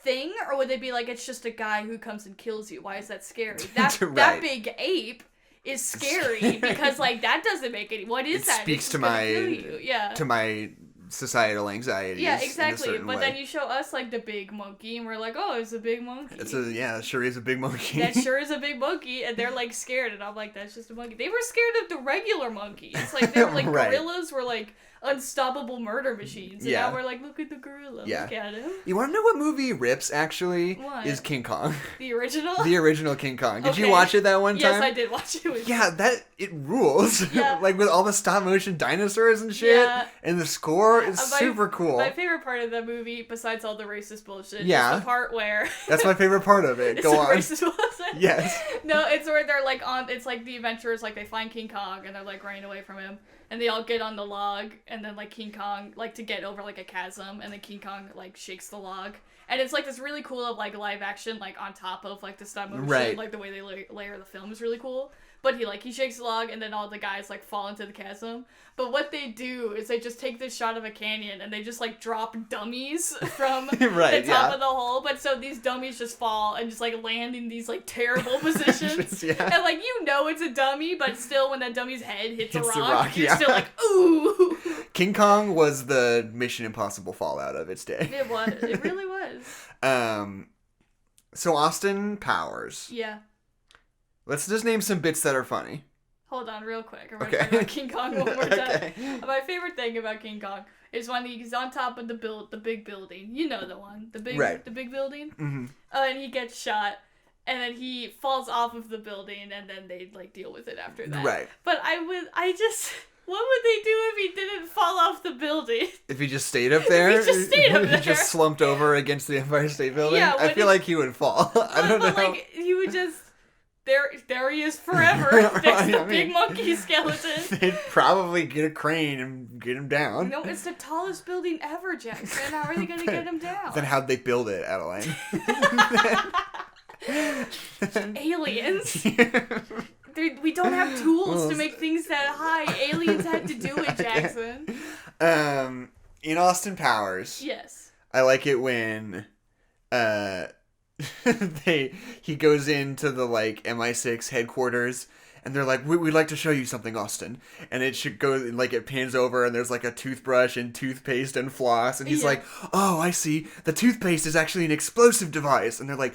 thing, or would they be like, it's just a guy who comes and kills you? Why is that scary? That big ape is scary because like that doesn't make any. What is that? Speaks to my societal anxieties. Yeah, exactly. But then you show us like the big monkey, and we're like, oh, it's a big monkey. It sure is a big monkey. That sure is a big monkey, and they're like scared, and I'm like, that's just a monkey. They were scared of the regular monkeys. Like they were like gorillas were like unstoppable murder machines. And now we're like, look at the gorilla. Look at him. You want to know what movie rips, actually? What? Is King Kong. The original? The original King Kong. Did you watch it that one time? Yes, I did watch it. It rules. Yeah. Like with all the stop motion dinosaurs and shit. Yeah. And the score is super cool. My favorite part of the movie, besides all the racist bullshit, is the part where... That's my favorite part of it. Go on. Racist bullshit? Yes. No, it's where they're like on... It's like the adventurers, like they find King Kong and they're like running away from him. And they all get on the log, and then, like, King Kong, like, to get over, like, a chasm, and then King Kong, like, shakes the log. And it's, like, this really cool, like, live action, like, on top of, like, the stop motion. Right. Like, the way they layer the film is really cool. But he shakes the log, and then all the guys, like, fall into the chasm. But what they do is they just take this shot of a canyon, and they just, like, drop dummies from the top of the hole. But so these dummies just fall and just, like, land in these, like, terrible positions. And, like, you know it's a dummy, but still when that dummy's head hits a rock, you're still like, ooh. King Kong was the Mission Impossible fallout of its day. It was. It really was. So Austin Powers. Yeah. Let's just name some bits that are funny. Hold on, real quick. I'm going to talk about King Kong one more time. My favorite thing about King Kong is when he's on top of the big building. You know the one. The big building. Mm-hmm. And he gets shot. And then he falls off of the building. And then they, like, deal with it after that. Right. But what would they do if he didn't fall off the building? If he just stayed up there? If he just stayed up there. He just slumped over against the Empire State Building? Yeah. I feel like he would fall. I don't know. Like, he would just... There he is forever. There's the big monkey skeleton. They'd probably get a crane and get him down. No, it's the tallest building ever, Jackson. How are they going to get him down? Then how'd they build it, Adeline? Aliens. We don't have tools to make things that high. Aliens had to do it, Jackson. In Austin Powers. Yes. I like it when he goes into the like MI6 headquarters and they're like, we'd like to show you something, Austin. And it should go, like, it pans over and there's like a toothbrush and toothpaste and floss. And he's like, oh, I see. The toothpaste is actually an explosive device. And they're like,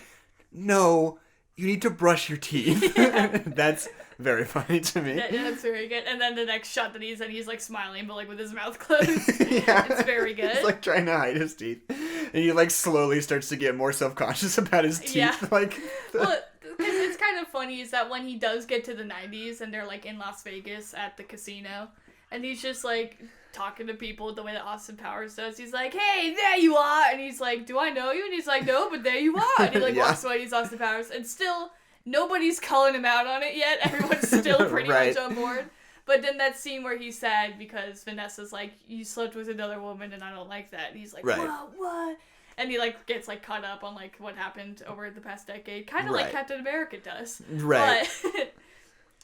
no, you need to brush your teeth. That's very funny to me. That's very good. And then the next shot that he's in, he's like smiling, but like with his mouth closed. It's very good. He's like trying to hide his teeth. And he like slowly starts to get more self-conscious about his teeth. Yeah. Like, well, it's kind of funny is that when he does get to the 90s and they're like in Las Vegas at the casino, and he's just like talking to people the way that Austin Powers does. He's like, hey, there you are. And he's like, do I know you? And he's like, no, but there you are. And he like walks away. He's Austin Powers. And still, nobody's calling him out on it yet. Everyone's still pretty much on board. But then that scene where he's sad because Vanessa's like, you slept with another woman and I don't like that. And he's like, what? And he, like, gets, like, caught up on, like, what happened over the past decade. Kind of like Captain America does. Right. But,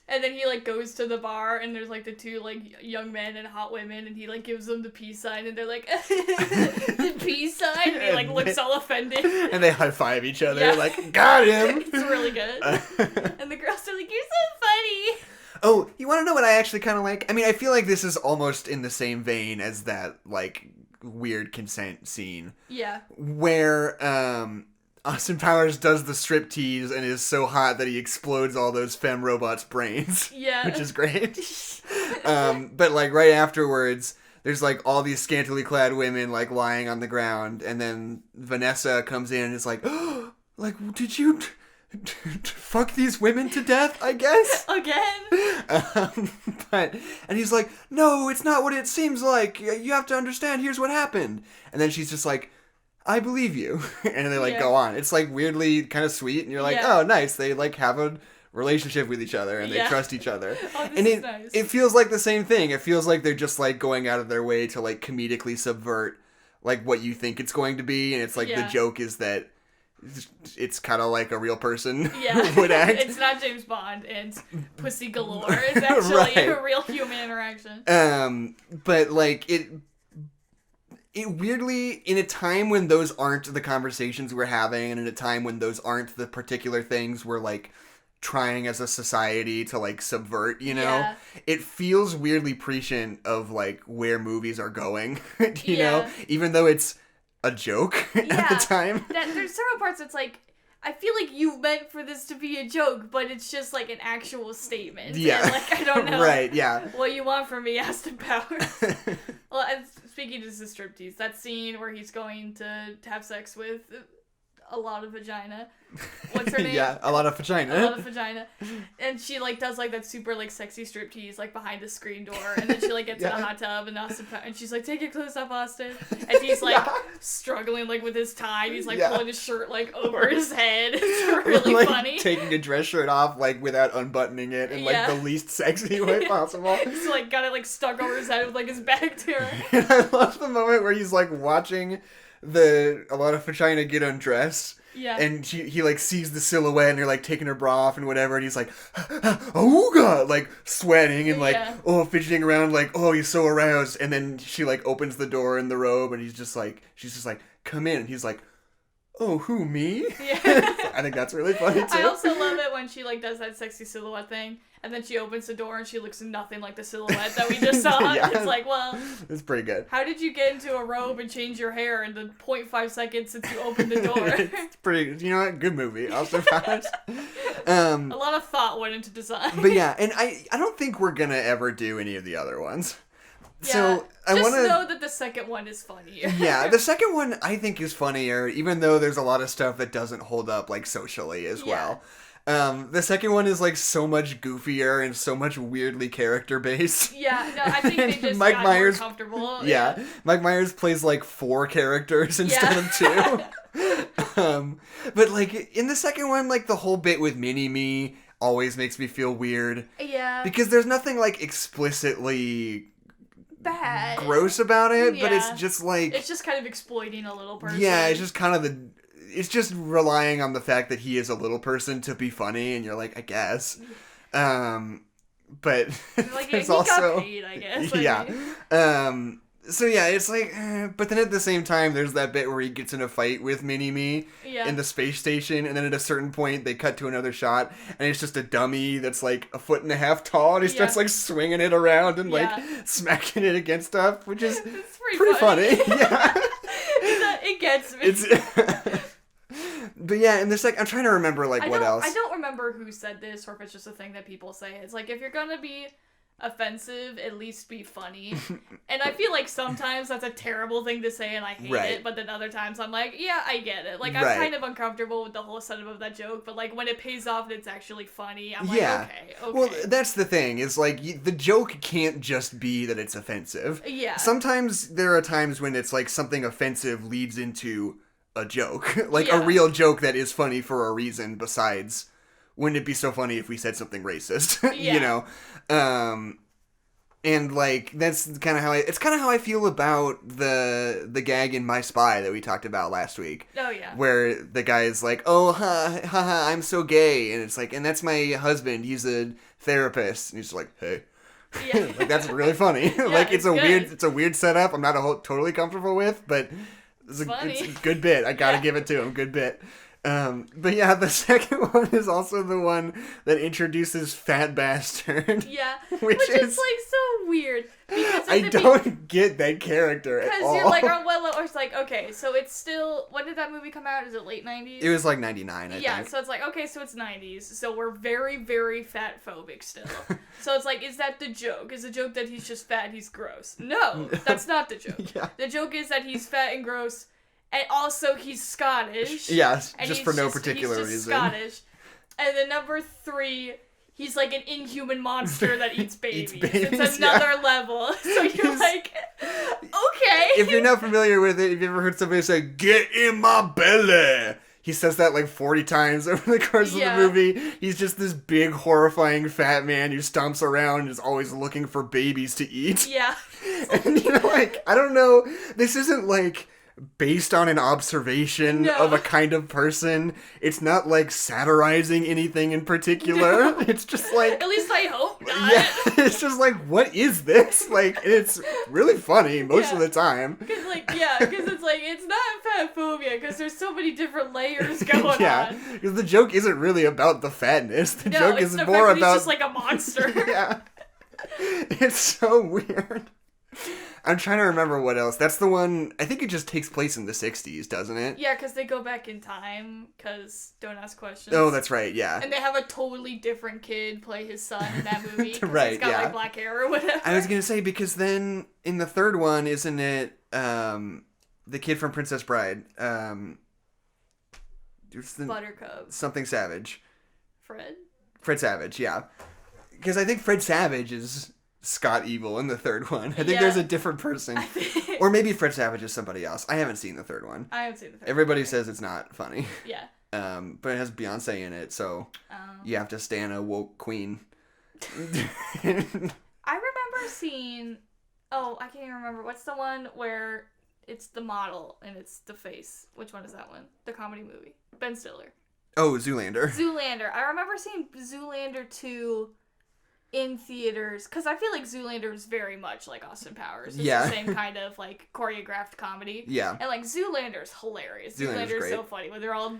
and then he, like, goes to the bar, and there's, like, the two, like, young men and hot women, and he, like, gives them the peace sign, and they're like, the peace sign? And he, like, looks all offended. And they high-five each other, like, got him! It's really good. And the girls are like, you're so funny! Oh, you want to know what I actually kind of like? I mean, I feel like this is almost in the same vein as that, like, weird consent scene. Yeah. Where, Austin Powers does the striptease and is so hot that he explodes all those femme robots' brains. Yeah. Which is great. But, like, right afterwards, there's, like, all these scantily clad women, like, lying on the ground, and then Vanessa comes in and is like, oh, like, did you fuck these women to death, I guess? Again? And he's like, no, it's not what it seems like. You have to understand, here's what happened. And then she's just like, I believe you. And they, like, go on. It's, like, weirdly kind of sweet, and you're like, oh, nice. They, like, have a relationship with each other, and they trust each other. Oh, and nice. It feels like the same thing. It feels like they're just, like, going out of their way to, like, comedically subvert, like, what you think it's going to be, and it's, like, the joke is that it's kind of like a real person would act. It's not James Bond and pussy galore. It's actually a real human interaction. But, like, it weirdly, in a time when those aren't the conversations we're having, and in a time when those aren't the particular things we're, like, trying as a society to, like, subvert, you know? It feels weirdly prescient of, like, where movies are going, you know? Even though it's a joke at the time. There's several parts that's like, I feel like you meant for this to be a joke, but it's just like an actual statement. Yeah. And, like, I don't know what you want from me, Austin Powers. Well, and speaking of the striptease, that scene where he's going to have sex with a lot of vagina. What's her name? Yeah, a lot of vagina. A lot of vagina. And she, like, does, like, that super, like, sexy striptease, like, behind the screen door. And then she, like, gets in a hot tub, and and she's like, take your clothes off, Austin. And he's, like, struggling, like, with his tie. And he's, like, pulling his shirt, like, over his head. It's really like, funny. Taking a dress shirt off, like, without unbuttoning it in, like, the least sexy way possible. He's, like, got it, like, stuck over his head with, like, his back to her. And I love the moment where he's, like, watching a lot of vagina get undressed. Yeah. And he, like, sees the silhouette, and they're, like, taking her bra off and whatever, and he's like, oh, God, like, sweating and, like, fidgeting around, like, oh, he's so aroused. And then she, like, opens the door in the robe, and she's just like, come in. And he's like, oh, who, me? Yeah. I think that's really funny, too. I also love it when she, like, does that sexy silhouette thing, and then she opens the door, and she looks nothing like the silhouette that we just saw. It's like, well... It's pretty good. How did you get into a robe and change your hair in the 0.5 seconds since you opened the door? It's pretty... You know what? Good movie. Austin Powers. A lot of thought went into design. But yeah, and I don't think we're gonna ever do any of the other ones. Yeah, so I just know that the second one is funnier. Yeah, the second one I think is funnier, even though there's a lot of stuff that doesn't hold up, like, socially as well. The second one is, like, so much goofier and so much weirdly character-based. Yeah, no, I think they just Mike got Myers, more comfortable. Yeah, Mike Myers plays, like, 4 characters instead of 2. But, like, in the second one, like, the whole bit with Mini-Me always makes me feel weird. Yeah. Because there's nothing, like, explicitly... bad. Gross about it, but it's just like... It's just kind of exploiting a little person. Yeah, it's just kind of it's just relying on the fact that he is a little person to be funny, and you're like, I guess. But like, there's he also... got paid, I guess. Yeah. So yeah, it's like... but then at the same time, there's that bit where he gets in a fight with Mini-Me in the space station, and then at a certain point, they cut to another shot, and it's just a dummy that's like 1.5 feet tall, and he starts like swinging it around and like smacking it against stuff, which is pretty funny. Yeah. It gets me. But yeah, and there's like, I'm trying to remember like what else. I don't remember who said this, or if it's just a thing that people say. It's like, if you're gonna be offensive, at least be funny. And I feel like sometimes that's a terrible thing to say and I hate it, but then other times I'm like, yeah, I get it. Like, I'm kind of uncomfortable with the whole setup of that joke, but like when it pays off and it's actually funny, I'm like, okay. Well, that's the thing, is like, the joke can't just be that it's offensive. Yeah. Sometimes there are times when it's like something offensive leads into a joke. Like a real joke that is funny for a reason besides... Wouldn't it be so funny if we said something racist? You know? And, like, that's kind of how it's kind of how I feel about the gag in My Spy that we talked about last week. Oh, yeah. Where the guy is like, oh, ha, I'm so gay. And it's like, and that's my husband. He's a therapist. And he's like, hey. Yeah. Like, that's really funny. Yeah, like, it's a good. weird setup I'm not totally comfortable with, but it's a good bit. I gotta give it to him. Good bit. But yeah, the second one is also the one that introduces Fat Bastard. Yeah, which is like so weird. I don't get that character at all. Because you're like, oh, well, or it's like, okay, so it's still, when did that movie come out? Is it late 90s? It was like 99, I think. Yeah, so it's like, okay, so it's 90s, so we're very, very fat phobic still. So it's like, is that the joke? Is the joke that he's just fat and he's gross? No, that's not the joke. Yeah. The joke is that he's fat and gross. And also, he's Scottish. Yes, just for no particular reason. He's Scottish. And then number 3, he's like an inhuman monster that eats babies. It's another level. So you're like, okay. If you're not familiar with it, if you've ever heard somebody say, get in my belly, he says that like 40 times over the course of the movie. He's just this big, horrifying fat man who stomps around and is always looking for babies to eat. Yeah. And you're like, I don't know, this isn't like based on an observation of a kind of person. It's not like satirizing anything in particular. No. It's just like, at least I hope not. Yeah, it's just like, what is this? Like, it's really funny most of the time. Because it's like, it's not fat phobia because there's so many different layers going on. Because the joke isn't really about the fatness. The joke is the more fact that about, he's just like a monster. Yeah, it's so weird. I'm trying to remember what else. That's the one, I think it just takes place in the 60s, doesn't it? Yeah, because they go back in time, because don't ask questions. Oh, that's right, yeah. And they have a totally different kid play his son in that movie. Right, he's got like black hair or whatever. I was going to say, because then in the third one, isn't it the kid from Princess Bride? Buttercup. Something Savage. Fred Savage, yeah. Because I think Fred Savage is Scott Evil in the third one. I think there's a different person. Or maybe Fred Savage is somebody else. I haven't seen the third one. I haven't seen the third Everybody one. says it's not funny. Yeah. But it has Beyonce in it, so you have to stan a woke queen. I remember seeing... Oh, I can't even remember. What's the one where it's the model and it's the face? Which one is that one? The comedy movie. Ben Stiller. Oh, Zoolander. I remember seeing Zoolander 2... in theaters, because I feel like Zoolander is very much like Austin Powers. It's the same kind of like choreographed comedy. Yeah. And like Zoolander's hilarious. Zoolander's so funny when they're all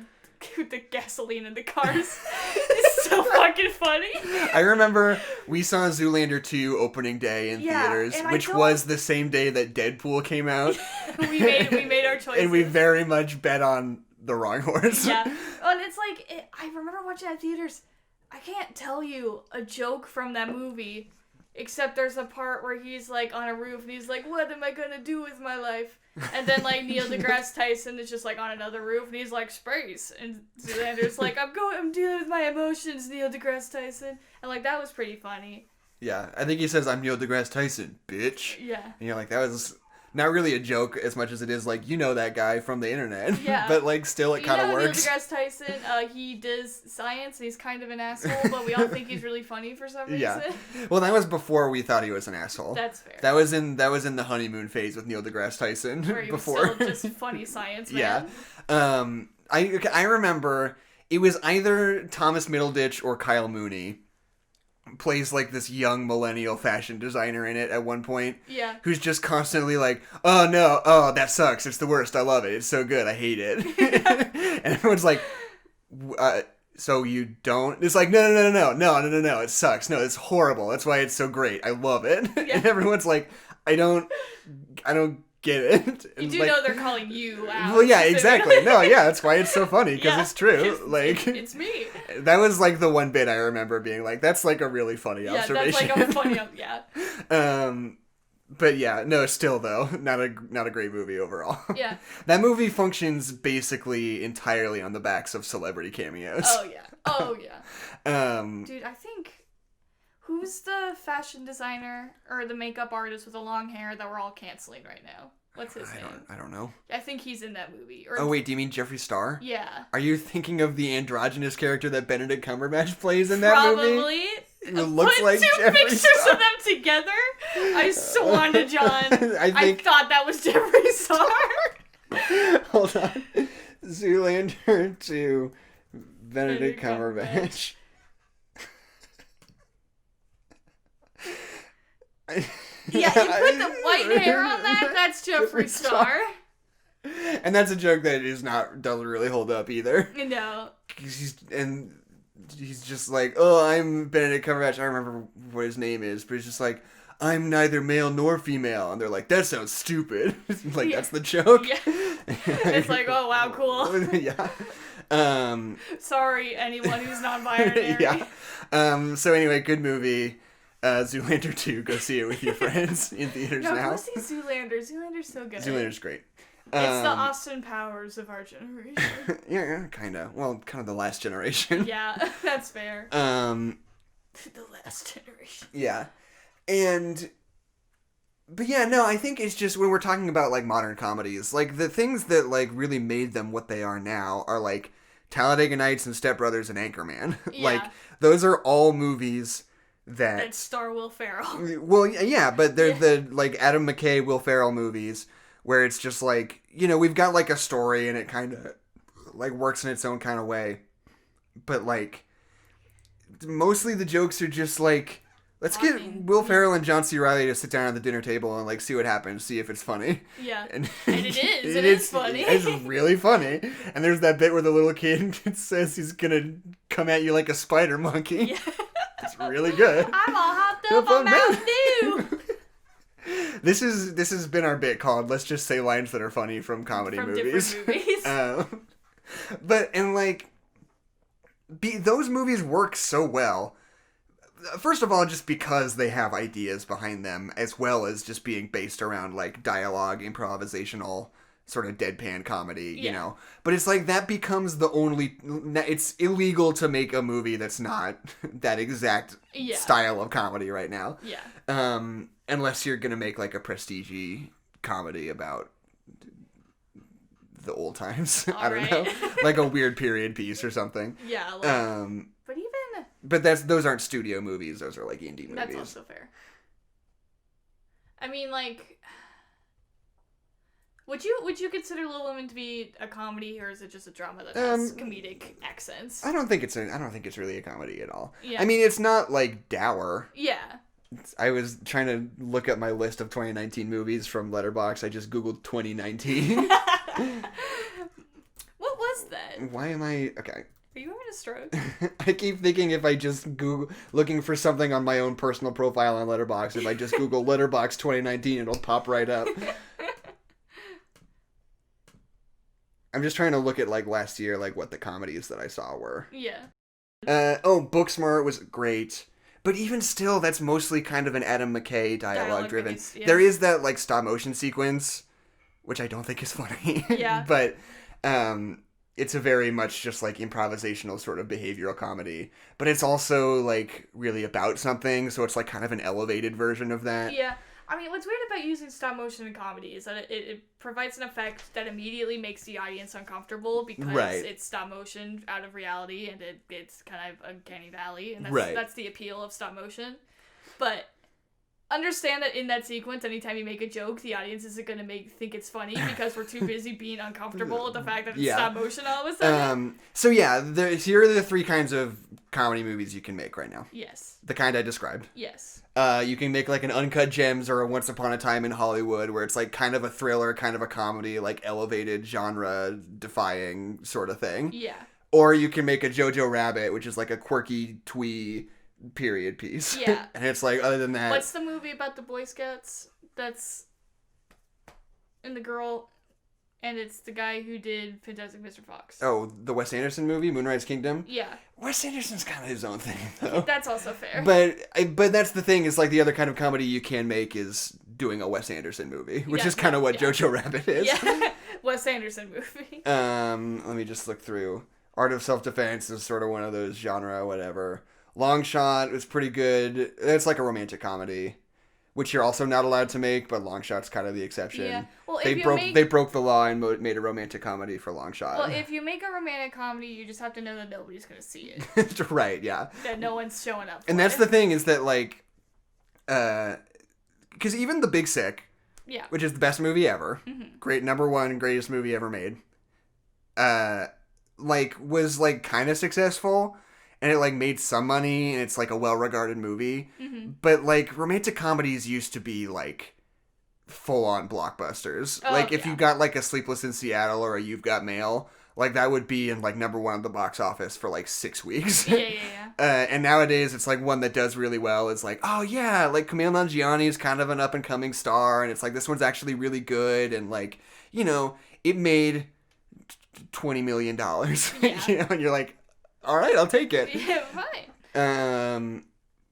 with the gasoline in the cars. It's so fucking funny. I remember we saw Zoolander 2 opening day in theaters, which was the same day that Deadpool came out. we made our choices. And we very much bet on the wrong horse. Yeah. And it's like, I remember watching that in theaters. I can't tell you a joke from that movie, except there's a part where he's like on a roof and he's like, what am I gonna do with my life? And then like Neil deGrasse Tyson is just like on another roof and he's like, space. And Zoolander's like, I'm dealing with my emotions, Neil deGrasse Tyson. And like, that was pretty funny. Yeah, I think he says, I'm Neil deGrasse Tyson, bitch. Yeah. And you're like, that was not really a joke as much as it is like, you know that guy from the internet. Yeah. But like, still it kind of works. Neil deGrasse Tyson, he does science and he's kind of an asshole, but we all think he's really funny for some reason. Yeah. Well, that was before we thought he was an asshole. That's fair. That was in the honeymoon phase with Neil deGrasse Tyson. Where he was still just funny science man. Yeah. I remember it was either Thomas Middleditch or Kyle Mooney plays like this young millennial fashion designer in it at one point. Yeah. Who's just constantly like, oh no, oh that sucks, it's the worst, I love it, it's so good, I hate it. And everyone's like, so you don't? It's like, no, it sucks, no, it's horrible, that's why it's so great, I love it. Yeah. And everyone's like, I don't get it. And you do know they're calling you out. Well, yeah, exactly. No, yeah, that's why it's so funny, because it's true. Like, it's me. That was like the one bit I remember being like, that's like a really funny observation. Yeah, that's like a funny, yeah. But yeah, no, still though, not a great movie overall. Yeah. That movie functions basically entirely on the backs of celebrity cameos. Oh yeah. Dude, I think, who's the fashion designer or the makeup artist with the long hair that we're all canceling right now? What's his name? I don't know. I think he's in that movie. Oh wait, do you mean Jeffree Star? Yeah. Are you thinking of the androgynous character that Benedict Cumberbatch plays in that movie? Probably. It looks like two Jeffree pictures Star. of them together. I swan to John. I thought that was Jeffree Star. Hold on. Zoolander to Benedict Cumberbatch. Yeah, you put the white hair on that. That's Jeffree Star. And that's a joke that doesn't really hold up either. No. He's just like, oh, I'm Benedict Cumberbatch. I don't remember what his name is, but he's just like, I'm neither male nor female. And they're like, that sounds stupid. Like, that's the joke. Yeah. It's like, oh, wow, cool. Yeah. Sorry, anyone who's non-binary. Yeah. So anyway, good movie. Zoolander 2, go see it with your friends in theaters now. Go see Zoolander. Zoolander's so good. Zoolander's great. It's the Austin Powers of our generation. Yeah, kind of. Well, kind of the last generation. Yeah, that's fair. The last generation. Yeah. But yeah, no, I think it's just when we're talking about, like, modern comedies, like, the things that, like, really made them what they are now are, like, Talladega Nights and Step Brothers and Anchorman. Yeah. Like, those are all movies that star Will Ferrell. Well, yeah, but they're the, like, Adam McKay, Will Ferrell movies where it's just, like, you know, we've got, like, a story and it kind of, like, works in its own kind of way. But, like, mostly the jokes are just, like, let's get Will Ferrell and John C. Reilly to sit down at the dinner table and, like, see what happens, see if it's funny. Yeah. And it is. It is funny. It's really funny. And there's that bit where the little kid says he's gonna come at you like a spider monkey. Yeah. It's really good. I'm all hopped up on Mountain Dew. This has been our bit called "Let's just say lines that are funny from comedy movies." Different movies. Those movies work so well. First of all, just because they have ideas behind them, as well as just being based around, like, dialogue, improvisational, sort of deadpan comedy, you know? But it's like, that becomes the only... It's illegal to make a movie that's not that exact style of comedy right now. Yeah. Unless you're gonna make, like, a prestige comedy about the old times. I don't know. Like a weird period piece or something. Yeah. But even... But those aren't studio movies. Those are, like, indie movies. That's also fair. I mean, like... Would you consider Little Women to be a comedy, or is it just a drama that has comedic accents? I don't think it's really a comedy at all. Yeah. I mean, it's not, like, dour. Yeah. I was trying to look up my list of 2019 movies from Letterboxd. I just Googled 2019. What was that? Why am I... Okay. Are you having a stroke? I keep thinking if I just Google... Looking for something on my own personal profile on Letterboxd, if I just Google Letterboxd 2019, it'll pop right up. I'm just trying to look at, like, last year, like, what the comedies that I saw were. Yeah. Booksmart was great. But even still, that's mostly kind of an Adam McKay dialogue-driven. Yeah. There is that, like, stop-motion sequence, which I don't think is funny. Yeah. But it's a very much just, like, improvisational sort of behavioral comedy. But it's also, like, really about something, so it's, like, kind of an elevated version of that. Yeah. I mean, what's weird about using stop motion in comedy is that it provides an effect that immediately makes the audience uncomfortable because it's stop motion out of reality and it's kind of uncanny valley, and that's the appeal of stop motion. But understand that in that sequence, anytime you make a joke, the audience isn't going to think it's funny because we're too busy being uncomfortable with the fact that it's stop motion all of a sudden. So yeah, here are the three kinds of comedy movies you can make right now. Yes. The kind I described. Yes. You can make, like, an Uncut Gems or a Once Upon a Time in Hollywood where it's, like, kind of a thriller, kind of a comedy, like, elevated genre-defying sort of thing. Yeah. Or you can make a Jojo Rabbit, which is, like, a quirky, twee period piece. Yeah. And it's, like, other than that... What's the movie about the Boy Scouts that's in the girl... And it's the guy who did Fantastic Mr. Fox. Oh, the Wes Anderson movie, Moonrise Kingdom? Yeah. Wes Anderson's kind of his own thing, though. That's also fair. But that's the thing, is, like, the other kind of comedy you can make is doing a Wes Anderson movie, which is kind of what Jojo Rabbit is. Yeah, Wes Anderson movie. Let me just look through. Art of Self-Defense is sort of one of those genre, whatever. Long Shot was pretty good. It's like a romantic comedy. which you're also not allowed to make, but Long Shot's kind of the exception. Yeah. Well, they broke the law and made a romantic comedy for Long Shot. Well, if you make a romantic comedy, you just have to know that nobody's gonna see it. Right, yeah. That no one's showing up for And that's the thing, is that, like, because even The Big Sick, yeah, which is the best movie ever, great #1 greatest movie ever made, like, was, like, kind of successful, and it, like, made some money, and it's, like, a well-regarded movie, but, like, romantic comedies used to be, like, full-on blockbusters. Oh, like, if you got, like, a Sleepless in Seattle or a You've Got Mail, like, that would be in, like, #1 at the box office for, like, 6 weeks. Yeah. And nowadays, it's, like, one that does really well is, like, oh, yeah, like, Kumail Nanjiani is kind of an up-and-coming star, and it's, like, this one's actually really good, and, like, you know, it made $20 million. Yeah. You know, and you're like, all right, I'll take it. Yeah, fine.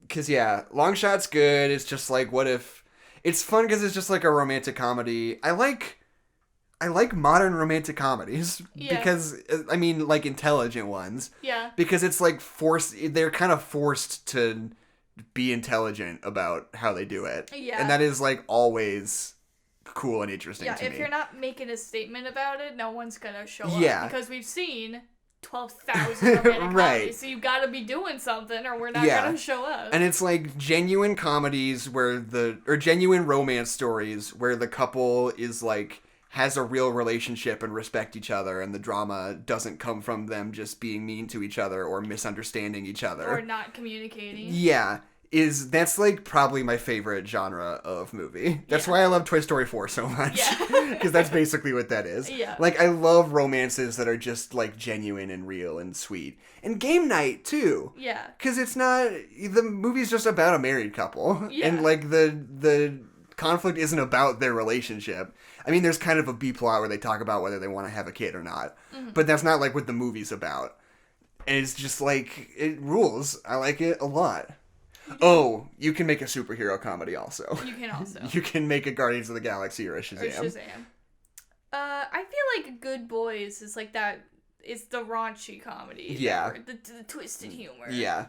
Because, yeah, Long Shot's good. It's just, like, what if... It's fun because it's just, like, a romantic comedy. I like modern romantic comedies. Yeah. Because, I mean, like, intelligent ones. Yeah. Because it's, like, they're kind of forced to be intelligent about how they do it. Yeah. And that is, like, always cool and interesting to me. Yeah, if you're not making a statement about it, no one's gonna show Yeah. up. Because we've seen 12,000 romantic Right. comedies, so you gotta be doing something or we're not gonna show up. And it's like genuine comedies or genuine romance stories where the couple is like, has a real relationship and respect each other, and the drama doesn't come from them just being mean to each other or misunderstanding each other. Or not communicating. Yeah. That's like probably my favorite genre of movie. That's why I love Toy Story 4 so much. Yeah. Because that's basically what that is. Yeah. Like, I love romances that are just like genuine and real and sweet. And Game Night too. Yeah. Because it's not, the movie's just about a married couple. Yeah. And like the conflict isn't about their relationship. I mean, there's kind of a B plot where they talk about whether they want to have a kid or not. But that's not like what the movie's about. And it's just like, it rules. I like it a lot. Oh, you can make a superhero comedy also. You can also. You can make a Guardians of the Galaxy or a Shazam. Or Shazam. I feel like Good Boys is like that. It's the raunchy comedy. Yeah. The twisted humor. Yeah.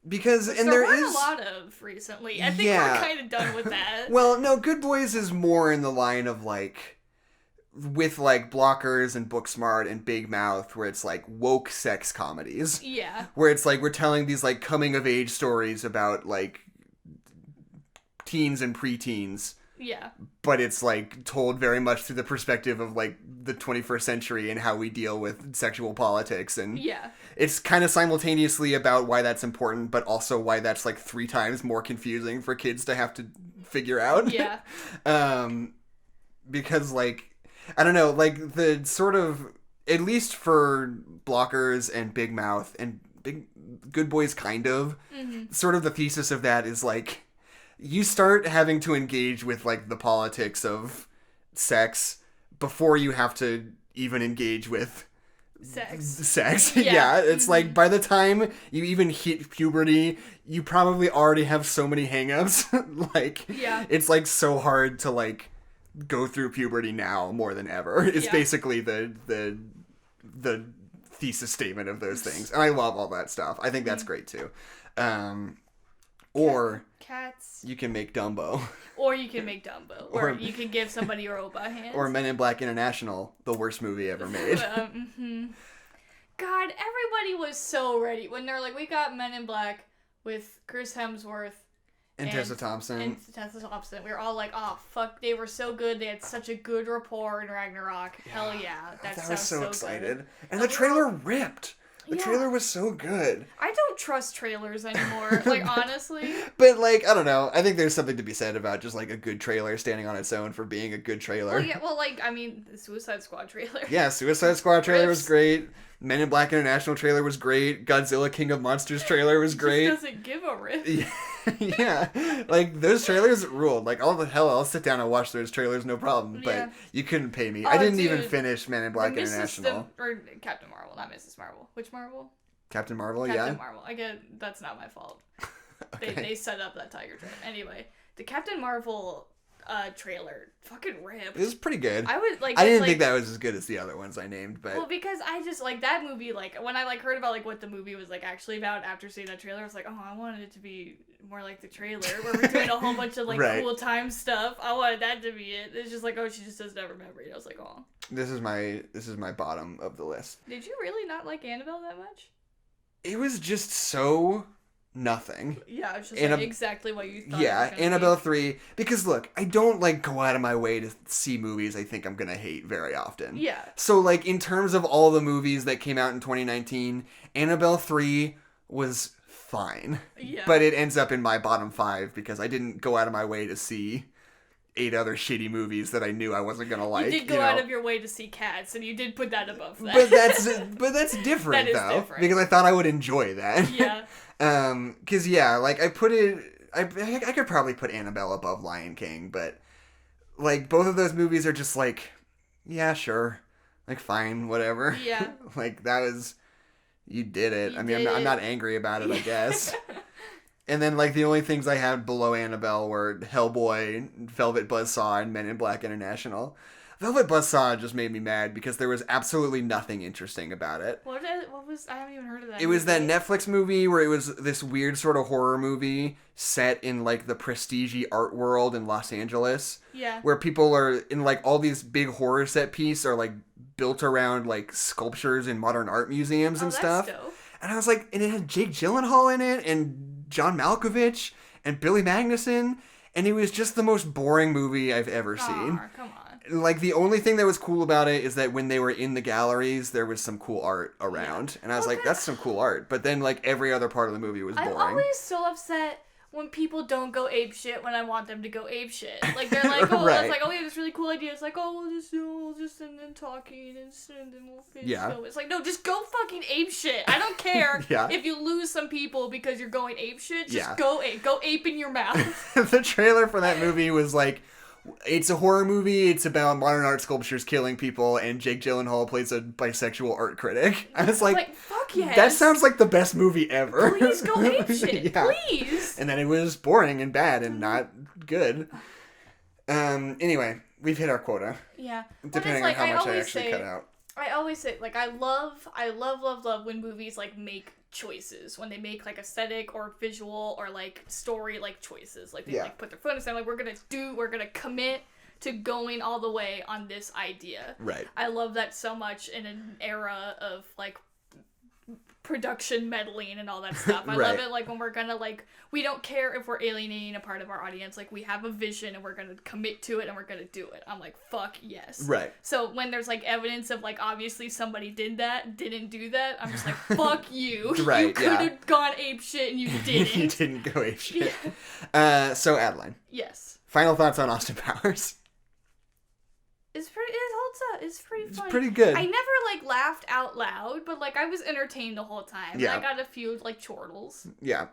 Because, Which and there there weren't is... a lot of recently. I think Yeah. we're kind of done with that. Well, no, Good Boys is more in the line of like... with like Blockers and Booksmart and Big Mouth, where it's like woke sex comedies. Yeah. Where it's like we're telling these like coming of age stories about like teens and preteens. Yeah. But it's like told very much through the perspective of like the 21st century and how we deal with sexual politics. And Yeah. it's kind of simultaneously about why that's important, but also why that's like 3 times more confusing for kids to have to figure out. Yeah. Because like, I don't know, like the sort of, at least for Blockers and Big Mouth and Good Boys kind of, sort of the thesis of that is like, you start having to engage with like the politics of sex before you have to even engage with sex. Yeah. It's like by the time you even hit puberty, you probably already have so many hangups. Like, it's like so hard to like go through puberty now more than ever. It's basically the thesis statement of those things. And I love all that stuff. I think that's great too. Or Cats. You can make Dumbo. Or you can make Dumbo. Or you can give somebody your robot hands. Or Men in Black International, the worst movie ever made. God, everybody was so ready when they're like, we got Men in Black with Chris Hemsworth and Tessa Thompson. And Tessa Thompson. We were all like, oh, fuck, they were so good. They had such a good rapport in Ragnarok. Yeah. Hell yeah. I was so excited. Good. And the trailer ripped. The trailer was so good. I don't trust trailers anymore, like, honestly. But, like, I don't know. I think there's something to be said about just, like, a good trailer standing on its own for being a good trailer. Well, like, I mean, the Suicide Squad trailer. Yeah, Suicide Squad trailer was great. Men in Black International trailer was great. Godzilla King of Monsters trailer was great. It just doesn't give a rip. Yeah. Like, those trailers ruled. Like, all the hell, I'll sit down and watch those trailers, no problem. But you couldn't pay me. I didn't even finish Men in Black International. Or Captain Marvel, not Mrs. Marvel. Which Marvel? Captain Marvel, Captain Marvel. I get, that's not my fault. Okay. They set up that tiger trap. Anyway, the Captain Marvel trailer fucking ripped. It was pretty good. I would like. I didn't think that was as good as the other ones I named, but well, because I just like that movie. Like when I like heard about like what the movie was like actually about after seeing that trailer, I was like, oh, I wanted it to be more like the trailer where we're doing a whole bunch of like cool time stuff. I wanted that to be it. It's just like, oh, she just doesn't have a memory. I was like, oh. This is my bottom of the list. Did you really not like Annabelle that much? It was just so nothing. Yeah, it's just like exactly what you thought. Yeah, Annabelle 3. Because look, I don't like go out of my way to see movies I think I'm gonna hate very often. Yeah. So like in terms of all the movies that came out in 2019, Annabelle 3 was fine. Yeah. But it ends up in my bottom 5 because I didn't go out of my way to see 8 other shitty movies that I knew I wasn't gonna like. You did go out of your way to see Cats, and you did put that above that. But that's different that is though, different. because I thought I would enjoy that. Yeah. Cause yeah, like I could probably put Annabelle above Lion King, but like both of those movies are just like, yeah, sure, like fine, whatever. Yeah. Like that was, you did it. I'm not angry about it, I guess. And then like the only things I had below Annabelle were Hellboy, Velvet Buzzsaw, and Men in Black International. Velvet Buzzsaw just made me mad because there was absolutely nothing interesting about it. What was... I haven't even heard of that. It was that Netflix movie where it was this weird sort of horror movie set in like the prestige art world in Los Angeles. Yeah. Where people are in like all these big horror set pieces are like built around like sculptures in modern art museums and stuff. That's dope. And I was like, and it had Jake Gyllenhaal in it and John Malkovich and Billy Magnussen. And it was just the most boring movie I've ever seen. Come on. Like, the only thing that was cool about it is that when they were in the galleries, there was some cool art around. Yeah. And I was like, that's some cool art. But then, like, every other part of the movie was boring. I'm always so upset when people don't go apeshit when I want them to go apeshit. Like, they're like, oh, right. It's like, oh, we have this really cool idea. It's like, oh, we'll just send them talking and then we'll finish. Yeah. It's like, no, just go fucking apeshit. I don't care yeah. if you lose some people because you're going apeshit. Just yeah. go ape in your mouth. The trailer for that movie was like, it's a horror movie, it's about modern art sculptures killing people, and Jake Gyllenhaal plays a bisexual art critic. I was like fuck yes. That sounds like the best movie ever. Please go apeshit, yeah. Please. And then it was boring and bad and not good. Anyway, we've hit our quota. Yeah. Depending on how much I actually cut out. I always say, like, I love when movies, like, make choices. When they make, like, aesthetic or visual or, like, story, like, choices. Like, they, like, put their foot in and say, like, we're gonna commit to going all the way on this idea. Right. I love that so much in an era of, like, production meddling and all that stuff. I love it, like, when we're gonna, like, we don't care if we're alienating a part of our audience. Like, we have a vision and we're gonna commit to it and we're gonna do it. I'm like, fuck yes. Right. So when there's, like, evidence of, like, obviously somebody didn't do that, I'm just like, fuck you. Right, you could have gone apeshit and you didn't. You didn't go apeshit. Yeah. So, Adeline. Yes. Final thoughts on Austin Powers. It holds up. It's pretty funny. It's pretty good. I never, like, laughed out loud, but, like, I was entertained the whole time. Yeah. I got a few, like, chortles. Yeah.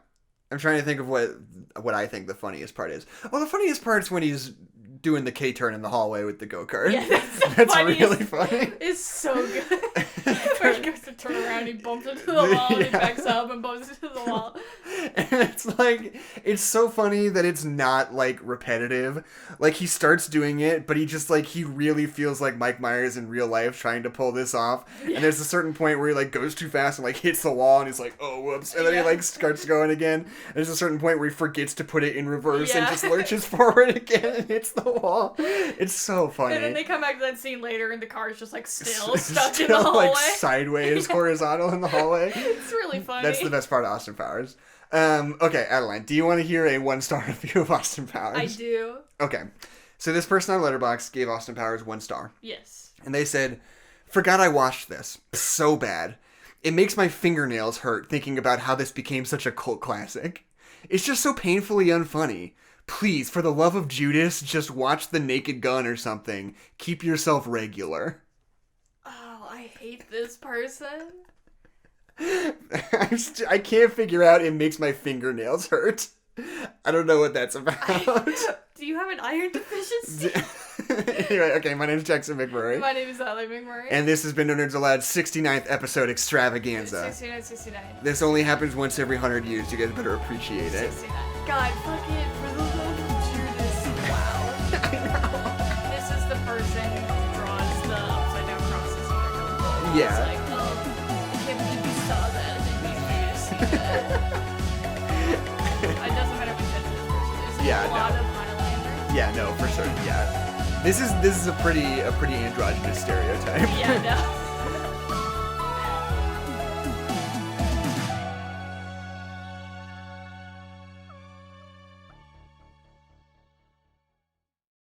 I'm trying to think of what I think the funniest part is. Well, the funniest part's when he's doing the K-turn in the hallway with the go-kart. Yeah, that's really funny. It's so good. Where he goes to turn around, he bumps into the wall, and he backs up and bumps into the wall. And it's like, it's so funny that it's not, like, repetitive. Like, he starts doing it, but he just, like, he really feels like Mike Myers in real life trying to pull this off. Yeah. And there's a certain point where he, like, goes too fast and, like, hits the wall, and he's like, oh, whoops. And then he, like, starts going again. And there's a certain point where he forgets to put it in reverse and just lurches forward again and hits the wall. It's so funny. And then they come back to that scene later, and the car's just, like, still stuck in the hallway. Like, sideways, horizontal in the hallway. It's really funny. That's the best part of Austin Powers. Okay, Adeline, do you want to hear a 1-star review of Austin Powers? I do. Okay. So this person on Letterboxd gave Austin Powers 1 star. Yes. And they said, forgot I watched this. So bad. It makes my fingernails hurt thinking about how this became such a cult classic. It's just so painfully unfunny. Please, for the love of Judas, just watch The Naked Gun or something. Keep yourself regular. Oh, I hate this person. I can't figure out it makes my fingernails hurt. I don't know what that's about. Do you have an iron deficiency? Anyway, okay, my name is Jackson McMurray. My name is Adeline McMurray. And this has been No Nerds Allowed's 69th episode extravaganza. 69. This only happens once every 100 years. You guys better appreciate it. 69. God, fuck it. For the love of Judas. Wow. person who draws the upside down crosses on their notebook. Yeah. It's like, oh, I can't believe you saw that. I didn't mean for you to see that. It doesn't matter which gender this person is. There's a lot of Highlander. Yeah, no, for sure. Yeah. This is a pretty androgynous stereotype. Yeah, no.